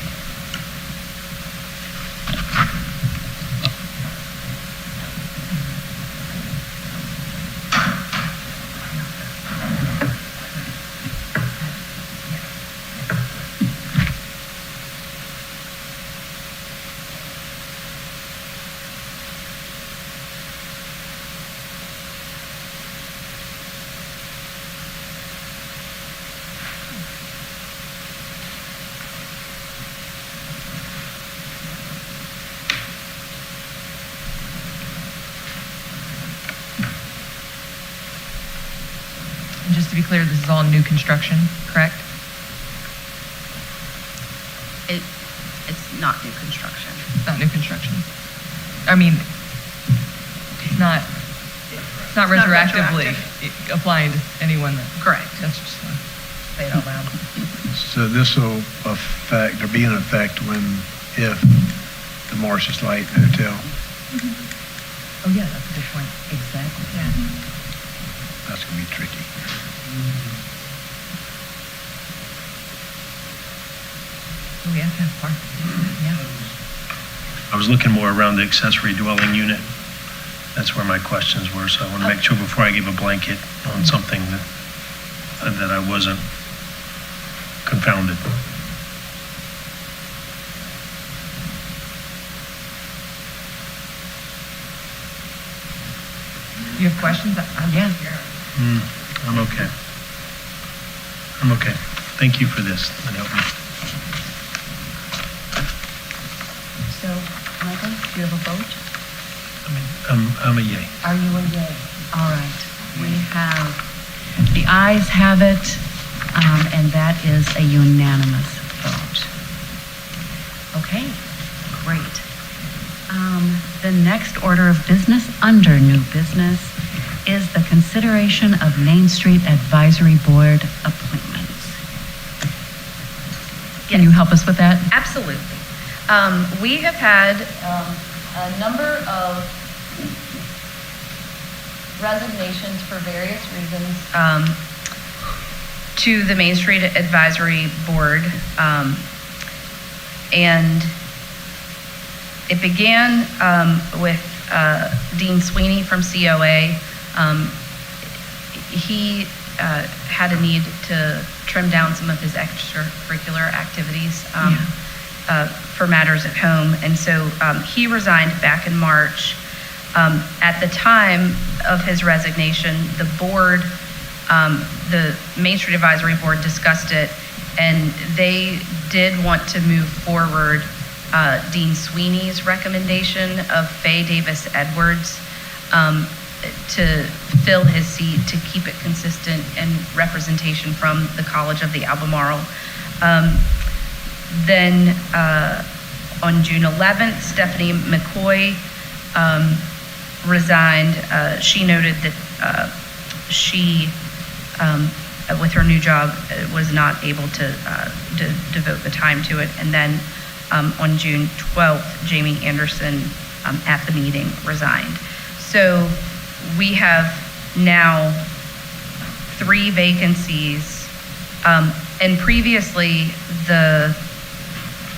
And just to be clear, this is all new construction, correct? It's not new construction. It's not new construction. I mean, it's not retroactively applying to anyone that. Correct. That's just, say it out loud. So this will affect, or be in effect if the Marshes Light Hotel, Oh, yeah, that's a good point. Exactly. Yeah. that's going to be tricky. We have to have parking. Yeah. I was looking more around the accessory dwelling unit. That's where my questions were, so I want to make sure before I give a blanket on something that I wasn't confounded. You have questions? Yeah. I'm okay. I'm okay. Thank you for this. That helped me. So, Michael, do you have a vote? I'm a yay. Are you a yay? All right. We have, the ayes have it, and that is a unanimous vote. Okay, great. under new business is the consideration of Main Street Advisory Board appointments. Can you help us with that? Absolutely. We have had a number of resignations for various reasons to the Main Street Advisory Board. And it began with Dean Sweeney from COA. He had a need to trim down some of his extracurricular activities for matters at home. And so he resigned back in March. At the time of his resignation, the board, the Main Street Advisory Board discussed it, and they did want to move forward Dean Sweeney's recommendation of Faye Davis Edwards to fill his seat to keep it consistent and representation from the College of the Albemarle. Then on June 11th, Stephanie McCoy resigned. She noted that she, with her new job, was not able to devote the time to it. And then on June 12th, Jamie Anderson at the meeting resigned. So we have now 3 vacancies. And previously, the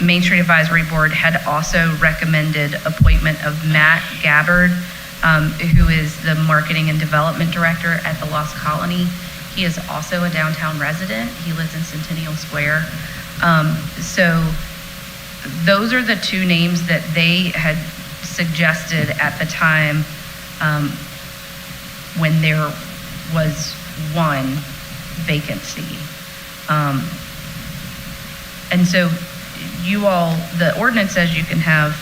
Main Street Advisory Board had also recommended appointment of Matt Gabbard, who is the Marketing and Development Director at the Lost Colony. He is also a downtown resident. He lives in Centennial Square. So those are the 2 names that they had suggested at the time when there was 1 vacancy. And so you all, the ordinance says you can have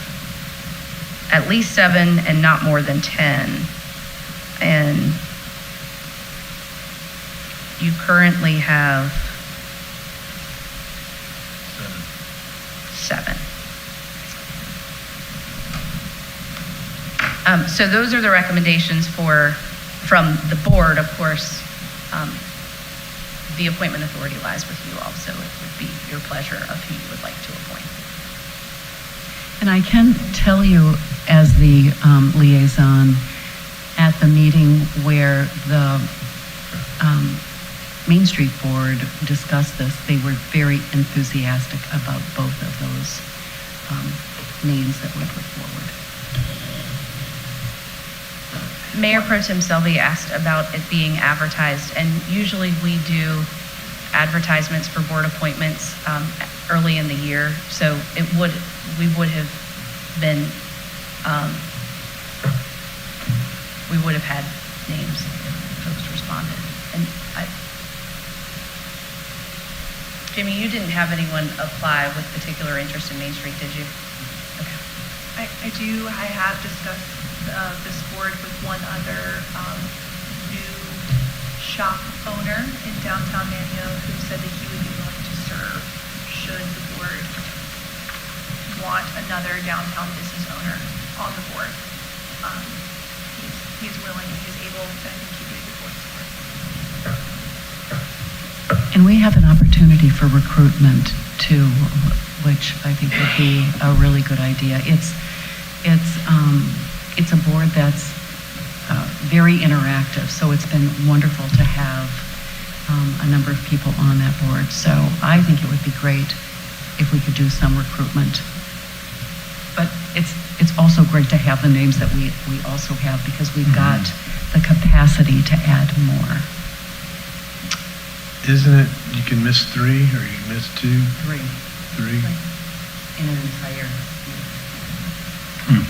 at least 7 and not more than 10. And you currently have 7. So those are the recommendations from the board. Of course, the appointment authority lies with you all, so it would be your pleasure of who you would like to appoint. And I can tell you, as the liaison, at the meeting where the Main Street Board discussed this, they were very enthusiastic about both of those names that were put forward. Mayor Pro Tem Selby asked about it being advertised, and usually we do advertisements for board appointments early in the year, so we would have been, we would have had names if folks responded. And Jimmy, you didn't have anyone apply with particular interest in Main Street, did you? Okay. I have discussed this board with one other new shop owner in downtown Manteo who said that he would be willing to serve should the board want another downtown business owner on the board. He's willing, he's able, and I think he'd be a good board support. And we have an opportunity for recruitment too, which I think would be a really good idea. It's a board that's very interactive, so it's been wonderful to have a number of people on that board. So I think it would be great if we could do some recruitment. But it's also great to have the names that we also have, because we've got the capacity to add more. Isn't it, you can miss 3 or you can miss 2? 3. 3? In an entire year.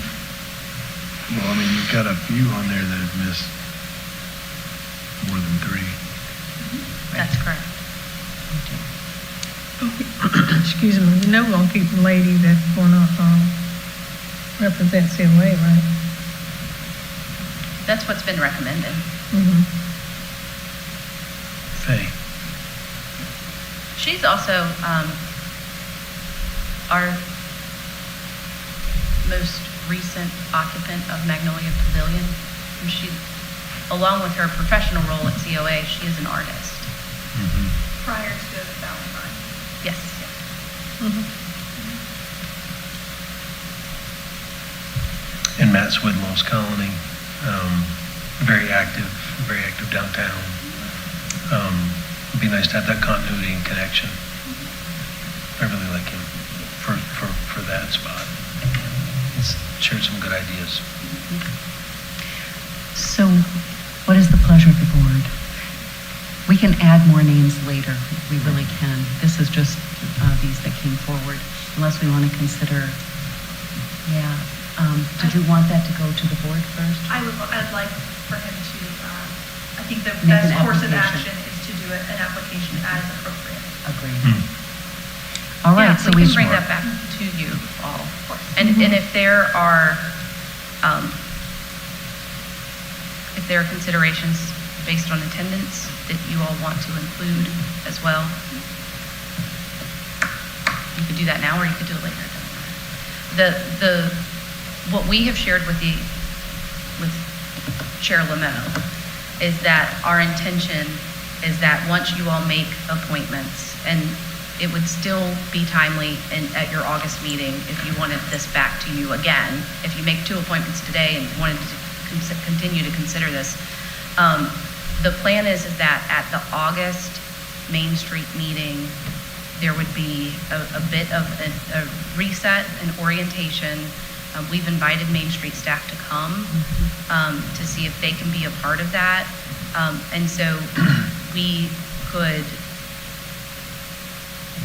Well, I mean, you've got a few on there that have missed more than 3. That's correct. Excuse me, you know we're gonna keep the lady that's gonna represent COA, right? That's what's been recommended. Faye. She's also our most recent occupant of Magnolia Pavilion. And she, along with her professional role at COA, she is an artist. Prior to Valentine. Yes. And Matt Swidlow's colony, very active downtown. It'd be nice to have that continuity and connection. I really like him for that spot. He's shared some good ideas. So what is the pleasure of the board? We can add more names later. We really can. This is just these that came forward, unless we want to consider, did you want that to go to the board first? I'd like for him to, I think the Make best an course of application. action is to do an application as appropriate. Agreed. All right, so we can bring that back to you all. And if there are considerations based on attendance that you all want to include as well, you could do that now or you could do it later. What we have shared with Chair Lemo is that our intention is that once you all make appointments, and it would still be timely at your August meeting if you wanted this back to you again, if you make 2 appointments today and wanted to continue to consider this. The plan is that at the August Main Street meeting, there would be a bit of a reset and orientation. We've invited Main Street staff to come to see if they can be a part of that. And so we could,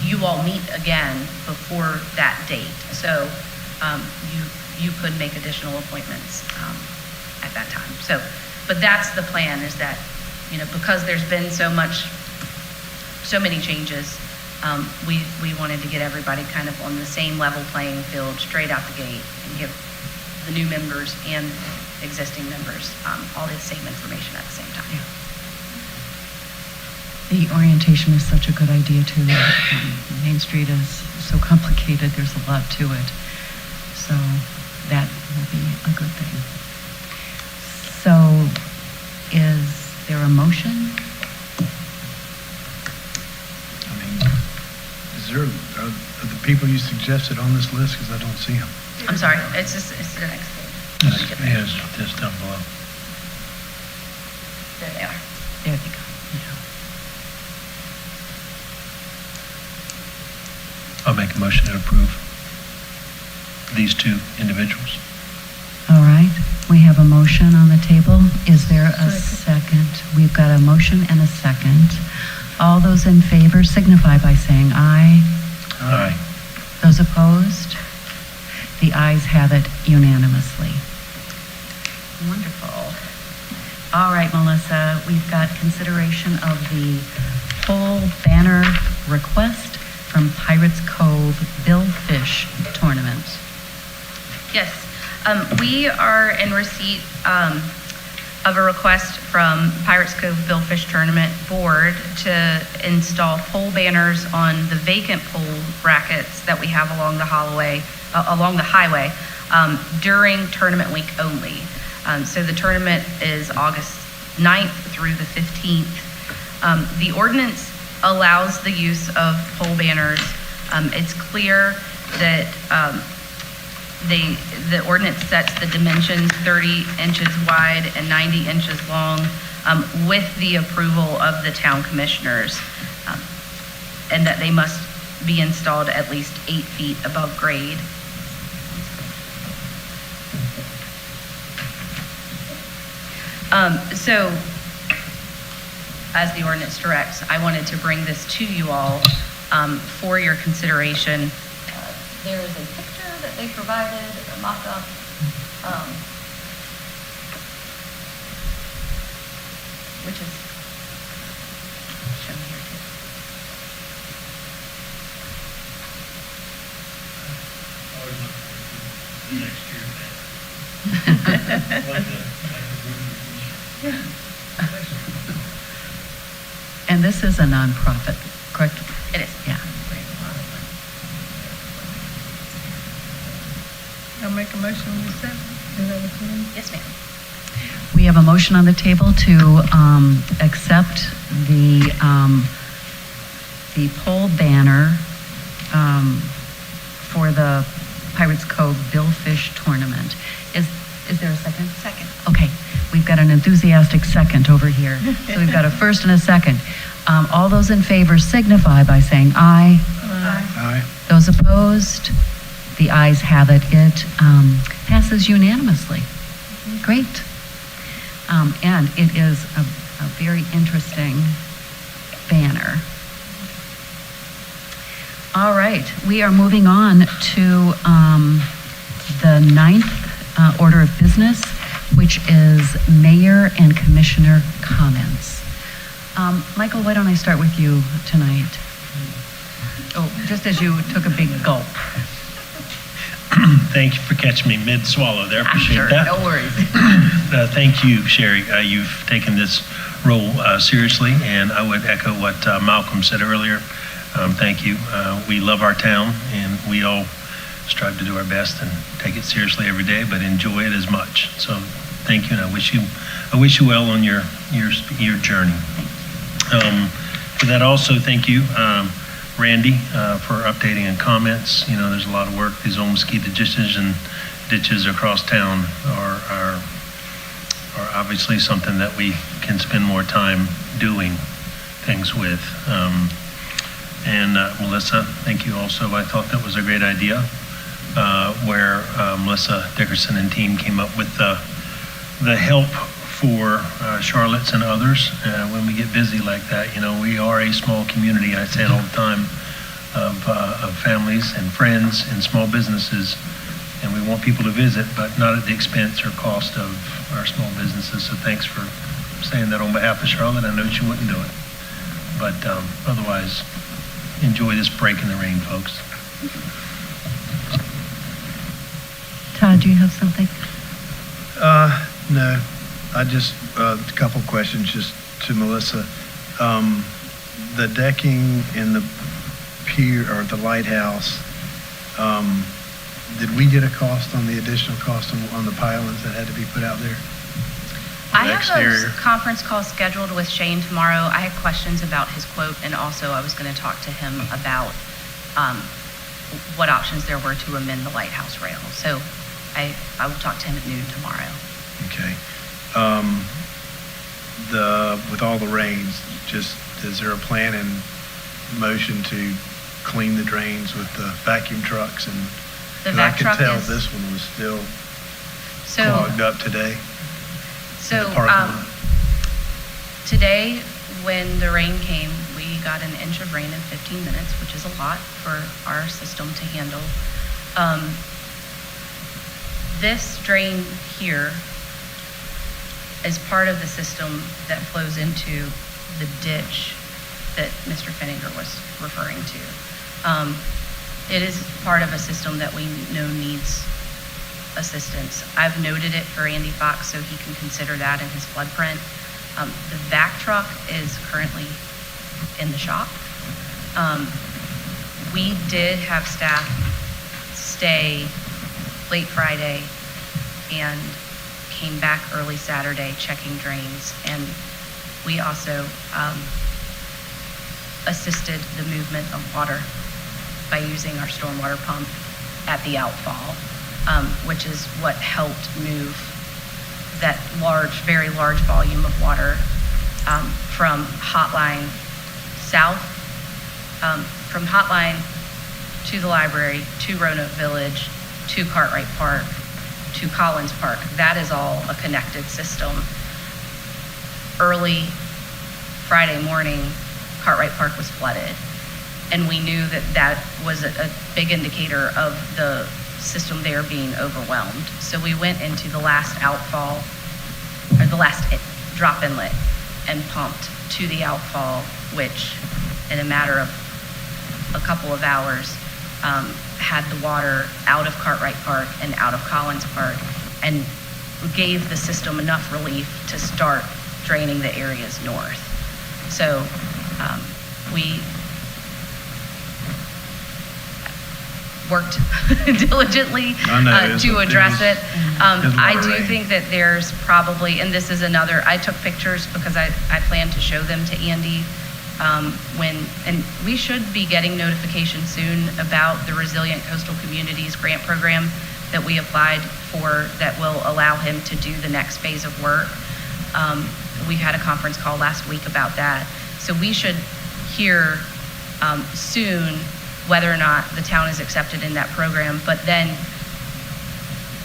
you all meet again before that date. So you could make additional appointments at that time. So, but that's the plan, is that, because there's been so many changes, we wanted to get everybody kind of on the same level playing field straight out the gate and give the new members and existing members all the same information at the same time. Yeah. The orientation is such a good idea too. Main Street is so complicated, there's a lot to it. So that will be a good thing. So is there a motion? Are the people you suggested on this list? Because I don't see them. I'm sorry, it's the next page. It's down below. There they are. There they go. I'll make a motion to approve these 2 individuals. All right, we have a motion on the table. Is there a second? We've got a motion and a second. All those in favor signify by saying aye. Aye. Those opposed? The ayes have it unanimously. Wonderful. All right, Melissa, we've got consideration of the full banner request from Pirates Cove Billfish Tournament. Yes, we are in receipt of a request from Pirates Cove Billfish Tournament Board to install pole banners on the vacant pole brackets that we have along the highway during tournament week only. So the tournament is August 9th through the 15th. The ordinance allows the use of pole banners. It's clear that the ordinance sets the dimensions 30 inches wide and 90 inches long with the approval of the town commissioners, and that they must be installed at least 8 feet above grade. So, as the ordinance directs, I wanted to bring this to you all for your consideration. There is a picture that they provided, a mock-up. Which is shown here too. And this is a nonprofit, correct? It is. Yeah. I'll make a motion on the 7th. Is that what you mean? Yes, ma'am. We have a motion on the table to accept the pole banner for the Pirates Cove Billfish Tournament. Is there a second? Second. Okay, we've got an enthusiastic second over here. So we've got a first and a second. All those in favor signify by saying aye. Aye. Those opposed, the ayes have it. It passes unanimously. Great. And it is a very interesting banner. All right, we are moving on to the ninth order of business, which is mayor and commissioner comments. Michael, why don't I start with you tonight? Oh, just as you took a big gulp. Thank you for catching me mid-swallow there. Appreciate Sure, that. no worries. Thank you, Sherry. You've taken this role seriously, and I would echo what Malcolm said earlier. Thank you. We love our town, and we all strive to do our best and take it seriously every day, but enjoy it as much. So thank you, and I wish you well on your journey. For that, also thank you, Randy, for updating and comments. You know, there's a lot of work. These old mosquito ditches across town are obviously something that we can spend more time doing things with. And Melissa, thank you also. I thought that was a great idea, where Melissa Dickerson and team came up with the help for Charlottes and others when we get busy like that. You know, we are a small community. I say it all the time, of families and friends and small businesses, and we want people to visit, but not at the expense or cost of our small businesses. So thanks for saying that on behalf of Charlotte. I know that you wouldn't do it, but otherwise, enjoy this break in the rain, folks. Todd, do you have something? No, I just, a couple questions just to Melissa. The decking in the pier or the lighthouse, did we get a cost on the additional cost on the pylons that had to be put out there? I The have exterior. a conference call scheduled with Shane tomorrow. I had questions about his quote, and also I was going to talk to him about what options there were to amend the lighthouse rail. So I will talk to him at noon tomorrow. Okay. With all the rains, just, is there a plan in motion to clean the drains with the vacuum trucks? And The 'cause vac I could truck tell is- this one was still So, clogged up today. so the parking lot. today, when the rain came, we got an inch of rain in 15 minutes, which is a lot for our system to handle. This drain here is part of the system that flows into the ditch that Mr. Fenninger was referring to. It is part of a system that we know needs assistance. I've noted it for Andy Fox, so he can consider that in his flood print. The vac truck is currently in the shop. We did have staff stay late Friday and came back early Saturday checking drains. And we also assisted the movement of water by using our stormwater pump at the outfall, which is what helped move that very large volume of water from Hotline south, from Hotline to the library, to Roanoke Village, to Cartwright Park, to Collins Park. That is all a connected system. Early Friday morning, Cartwright Park was flooded, and we knew that that was a big indicator of the system there being overwhelmed. So we went into the last outfall, or the last drop inlet, and pumped to the outfall, which in a matter of a couple of hours had the water out of Cartwright Park and out of Collins Park, and gave the system enough relief to start draining the areas north. So worked diligently I know, it was to a- address it. was a lot I of do rain. think that there's probably, and this is another, I took pictures because I plan to show them to Andy and we should be getting notification soon about the Resilient Coastal Communities grant program that we applied for that will allow him to do the next phase of work. We had a conference call last week about that. So we should hear soon whether or not the town is accepted in that program. But then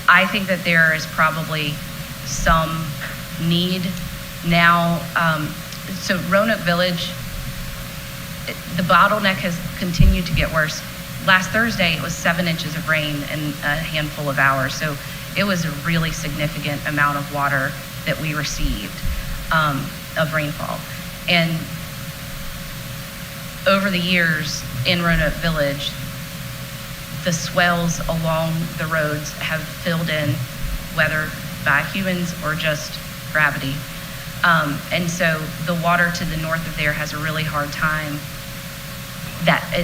I think that there is probably some need now. So Roanoke Village, the bottleneck has continued to get worse. Last Thursday, it was 7 inches of rain in a handful of hours. So it was a really significant amount of water that we received of rainfall. And over the years in Roanoke Village, the swells along the roads have filled in, whether by humans or just gravity. And so the water to the north of there has a really hard time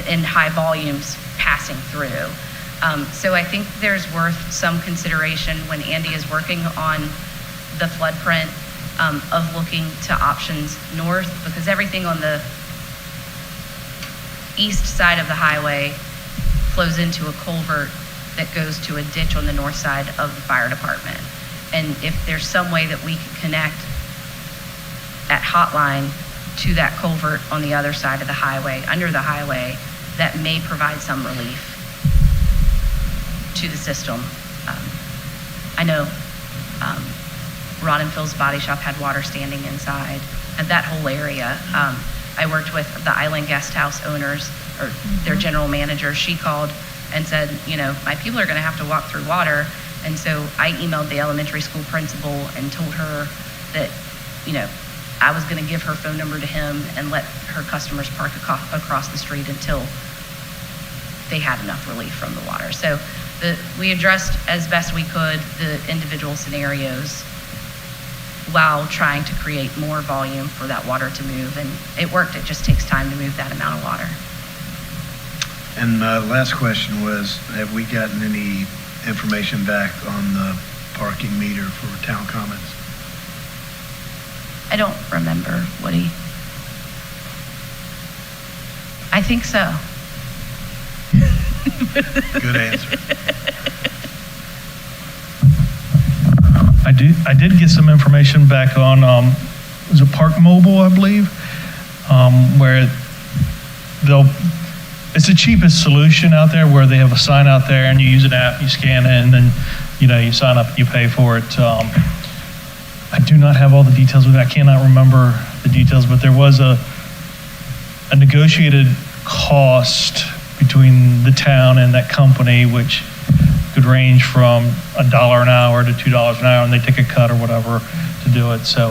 in high volumes passing through. So I think there's worth some consideration when Andy is working on the flood print of looking to options north, because everything on the east side of the highway flows into a culvert that goes to a ditch on the north side of the fire department. And if there's some way that we can connect at Hotline to that culvert on the other side of the highway, under the highway, that may provide some relief to the system. I know Ron and Phil's Body Shop had water standing inside, and that whole area. I worked with the Island Guest House owners, or their general manager. She called and said, my people are gonna have to walk through water. And so I emailed the elementary school principal and told her that, I was gonna give her phone number to him and let her customers park across the street until they had enough relief from the water. So we addressed as best we could the individual scenarios while trying to create more volume for that water to move. And it worked. It just takes time to move that amount of water. And last question was, have we gotten any information back on the parking meter for Town Commons? I don't remember, Woody. I think so. Good answer. I did get some information back on, was it Park Mobile, I believe, where it's the cheapest solution out there, where they have a sign out there and you use an app, you scan it, and then, you sign up and you pay for it. I do not have all the details with it. I cannot remember the details, but there was a negotiated cost between the town and that company, which could range from $1 an hour to $2 an hour, and they take a cut or whatever to do it. So,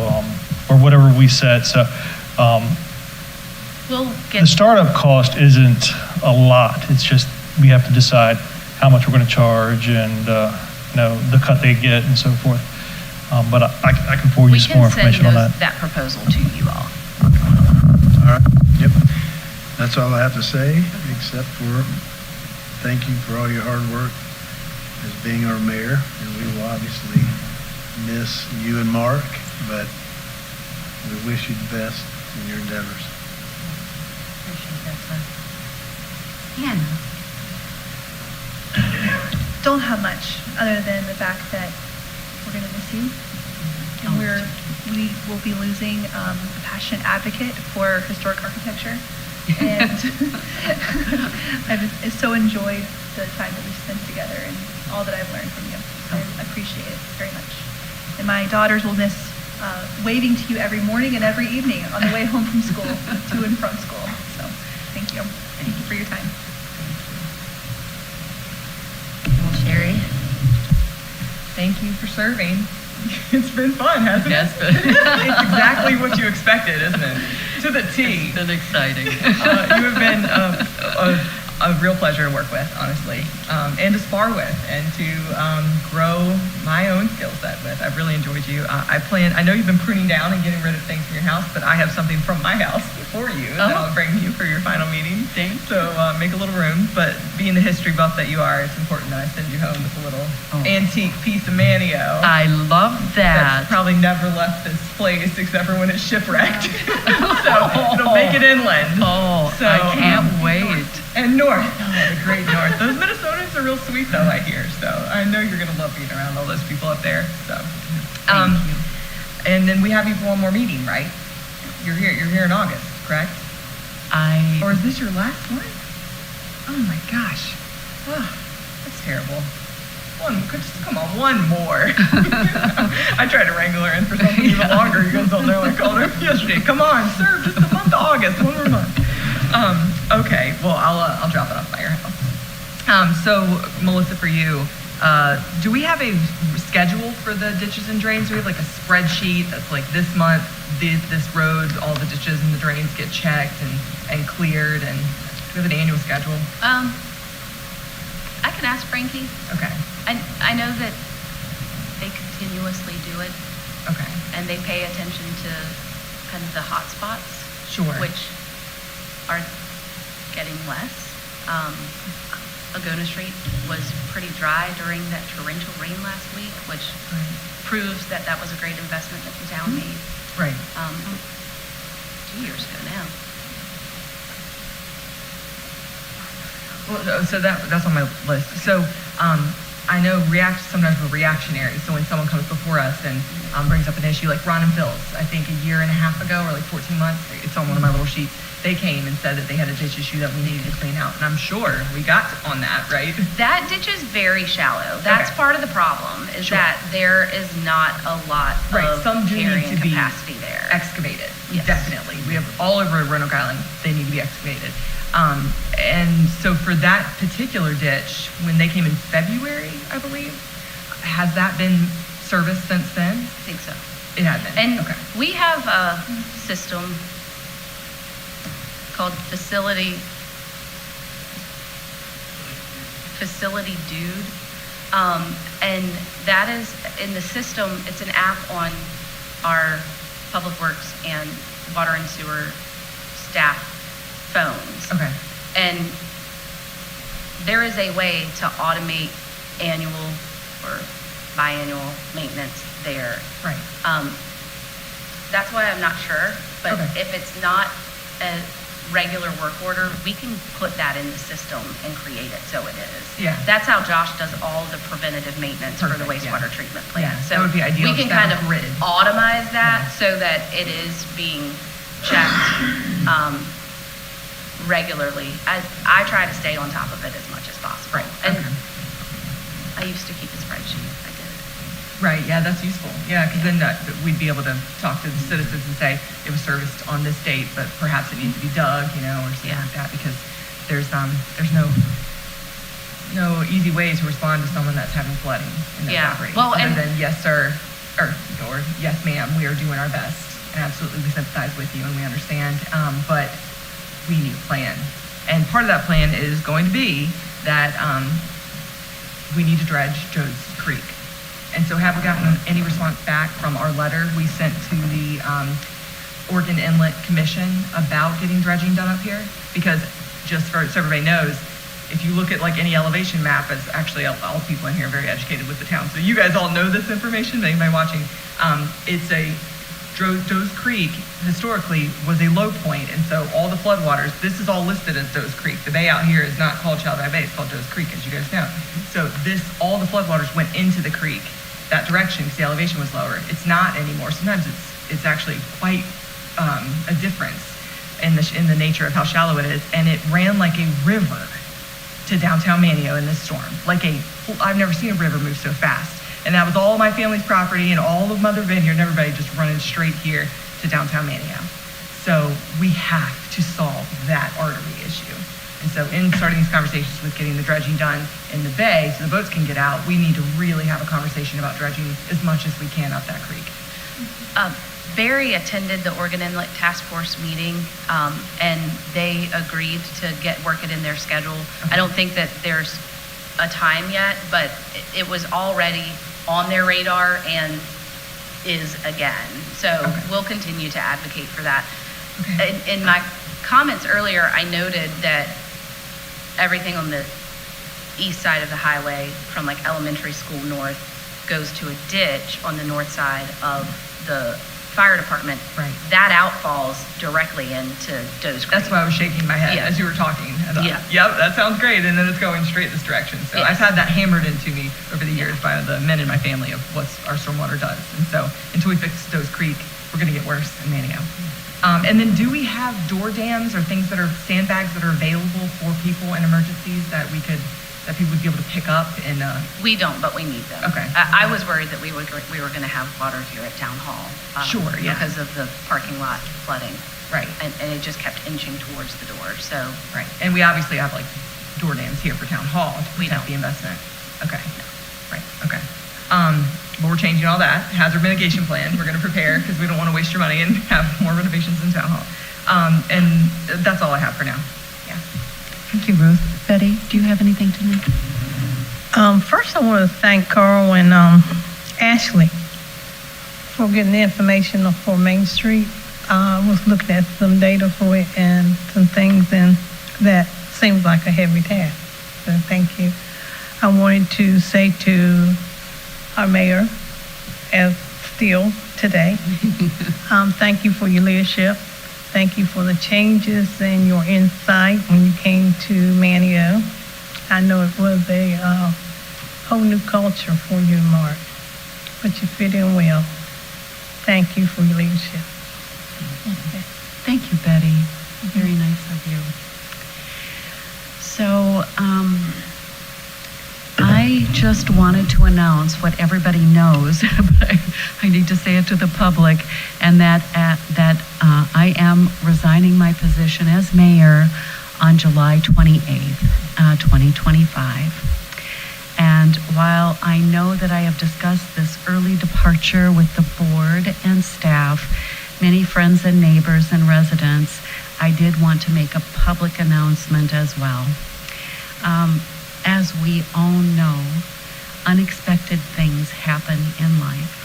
or whatever we set. So, the startup cost isn't a lot. It's just we have to decide how much we're going to charge and the cut they get and so forth. But I can forward you some more information on that. We can send that proposal to you all. All right. Yep. That's all I have to say, except for thank you for all your hard work as being our mayor. And we will obviously miss you and Mark, but we wish you the best in your endeavors. Appreciate that, son. Hannah. Don't have much other than the fact that we're going to miss you. And we will be losing a passionate advocate for historic architecture. And I've so enjoyed the time that we've spent together and all that I've learned from you. I appreciate it very much. And my daughters will miss waving to you every morning and every evening on the way home from school, to and from school. So thank you. Thank you for your time. Sherry? Thank you for serving. It's been fun, hasn't it? Yes, but It's exactly what you expected, isn't it? To the T. It's been exciting. You have been a a real pleasure to work with, honestly, and to spar with, and to grow my own skill set with. I've really enjoyed you. I know you've been pruning down and getting rid of things from your house, but I have something from my house for you that I'll bring you for your final meeting. Thanks. So make a little room, but being the history buff that you are, it's important that I send you home with a little antique piece of Manteo. I love that. That's probably never left this place except for when it's shipwrecked. So it'll make it inland. Oh, So, I can't wait. And north. Oh, the great north. Those Minnesotans are real sweet, though, I hear. So I know you're going to love being around all those people up there. So, Thank you. And then we have you for one more meeting, right? You're here in August, correct? Or is this your last one? Oh my gosh. Oh, that's terrible. Come on, one more. I tried to wrangle her in for something even longer. You guys don't know. I called her yesterday. Come on, serve just the month of August. One more month. Okay. Well, I'll drop it off by your house. So Melissa, for you, do we have a schedule for the ditches and drains? Do we have like a spreadsheet that's like this month, this road, all the ditches and the drains get checked and cleared, and do we have an annual schedule? I can ask Frankie. Okay. I know that they continuously do it, Okay. and they pay attention to kind of the hot spots, Sure. which are getting less. Laguna Street was pretty dry during that torrential rain last week, which proves that that was a great investment that the town made. Right. 2 years ago now. Well, so that's on my list. So I know sometimes we're reactionary. So when someone comes before us and brings up an issue, like Ron and Phil's, I think a year and a half ago, or like 14 months, it's on one of my little sheets. They came and said that they had a ditch issue that we needed to clean out, and I'm sure we got on that, right? That ditch is very shallow. That's part of the problem, is that there is not a lot of Some do need carrying to be capacity there. excavated. Yes. Definitely. We have all over Roanoke Island, they need to be excavated. And so for that particular ditch, when they came in February, I believe, has that been serviced since then? I think so. It had been. And Okay. we have a system called Facility Dude. And that is in the system, it's an app on our Public Works and Water and Sewer staff phones. Okay. And there is a way to automate annual or biannual maintenance there. Right. That's why I'm not sure, but Okay. if it's not a regular work order, we can put that in the system and create it so it is. Yeah. That's how Josh does all the preventative maintenance for the Perfect, yeah. wastewater treatment plant. Yeah, So that would be ideal we can to have kind a of grid. automate that so that it is being checked regularly. I try to stay on top of it as much as possible. Right, And okay. I used to keep a spreadsheet. I did. Right, yeah, that's useful. Yeah, because then we'd be able to talk to the citizens and say it was serviced on this date, but perhaps it needs to be dug, or something like that, because there's no easy way to respond to someone that's having flooding in that Yeah, property. well, other and- than yes, sir, or yes, ma'am, we are doing our best. And absolutely, we sympathize with you and we understand, but we need a plan. And part of that plan is going to be that we need to dredge Joe's Creek. And so have we gotten any response back from our letter we sent to the Oregon Inlet Commission about getting dredging done up here? Because just so everybody knows, if you look at like any elevation map, as actually all people in here are very educated with the town, so you guys all know this information, anybody watching, it's Joe's Creek historically was a low point, and so all the floodwaters, this is all listed as Joe's Creek. The bay out here is not called Childeye Bay, it's called Joe's Creek, as you guys know. So all the floodwaters went into the creek that direction because the elevation was lower. It's not anymore. Sometimes it's actually quite a difference in the nature of how shallow it is, and it ran like a river to downtown Manteo in this storm. I've never seen a river move so fast. And that was all my family's property and all of Mother Vineyard and everybody just running straight here to downtown Manteo. So we have to solve that artery issue. And so in starting these conversations with getting the dredging done in the bay so the boats can get out, we need to really have a conversation about dredging as much as we can up that creek. Barry attended the Oregon Inlet Task Force meeting, and they agreed to work it in their schedule. I don't think that there's a time yet, but it was already on their radar and is again. So we'll continue to advocate for that. In my comments earlier, I noted that everything on the east side of the highway from like elementary school north goes to a ditch on the north side of the fire department. Right. That outfalls directly into Doe's Creek. That's why I was shaking my head Yeah. as you were talking. I thought, Yeah. Yep, that sounds great. And then it's going straight this direction. So Yes. I've had that hammered into me over the years by the men in my family of what our stormwater does. And so until we fix Doe's Creek, we're going to get worse in Manteo. And then do we have door dams or things that are sandbags that are available for people in emergencies that people would be able to pick up and We don't, but we need them. Okay. I was worried that we were going to have water here at Town Hall. Sure, yeah. Because of the parking lot flooding. right. And it just kept inching towards the door, so. Right. And we obviously have like door dams here for Town Hall to We protect don't. the investment. Okay. Right. Okay. But we're changing all that. Hazard mitigation plan. We're going to prepare because we don't want to waste your money and have more renovations in Town Hall. And that's all I have for now. Yeah. Thank you, Ruth. Betty, do you have anything to make? First, I want to thank Carl and Ashley for getting the information for Main Street. I was looking at some data for it and some things, and that seems like a heavy task. So thank you. I wanted to say to our mayor, as still today, thank you for your leadership. Thank you for the changes and your insight when you came to Manteo. I know it was a whole new culture for you, Mark, but you fit in well. Thank you for your leadership. Okay. Thank you, Betty. Very nice of you. So, I just wanted to announce what everybody knows, but I need to say it to the public, and that I am resigning my position as mayor on July 28th, 2025. And while I know that I have discussed this early departure with the board and staff, many friends and neighbors and residents, I did want to make a public announcement as well. As we all know, unexpected things happen in life.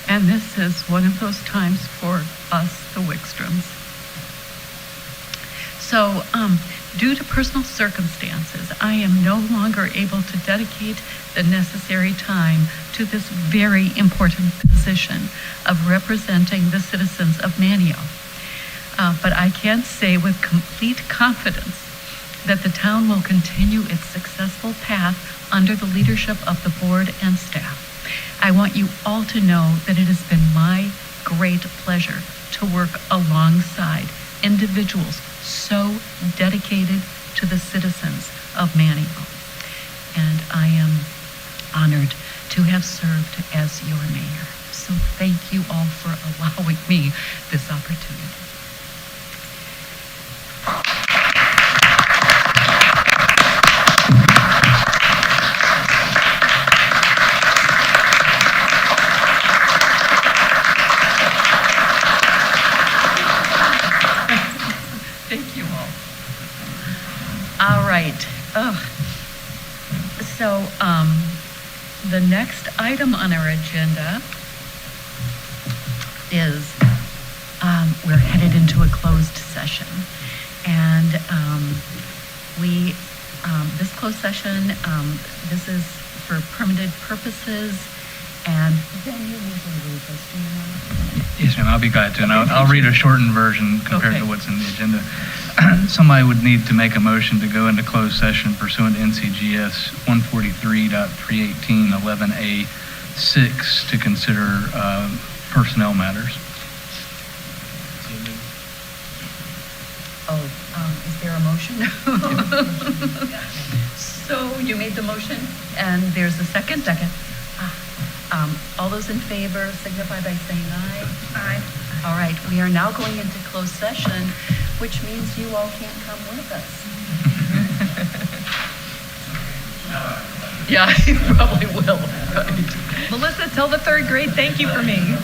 And this is one of those times for us, the Wickstroms. So, due to personal circumstances, I am no longer able to dedicate the necessary time to this very important position of representing the citizens of Manteo. But I can say with complete confidence that the town will continue its successful path under the leadership of the board and staff. I want you all to know that it has been my great pleasure to work alongside individuals so dedicated to the citizens of Manteo. And I am honored to have served as your mayor. So thank you all for allowing me this opportunity. Thank you all. All right. So, the next item on our agenda is we're headed into a closed session. And this closed session, this is for permitted purposes. And then you usually read this, do you know? Yes, ma'am, I'll be glad to. And I'll read a shortened version compared Okay. to what's in the agenda. Somebody would need to make a motion to go into closed session pursuant to NCGS 143.318.11A6 to consider personnel matters. Oh, is there a motion? So you made the motion, and there's a second? Second. All those in favor signify by saying aye. Aye. All right, we are now going into closed session, which means you all can't come with us. Yeah, he probably will, right. Melissa, tell the third grade, thank you for me.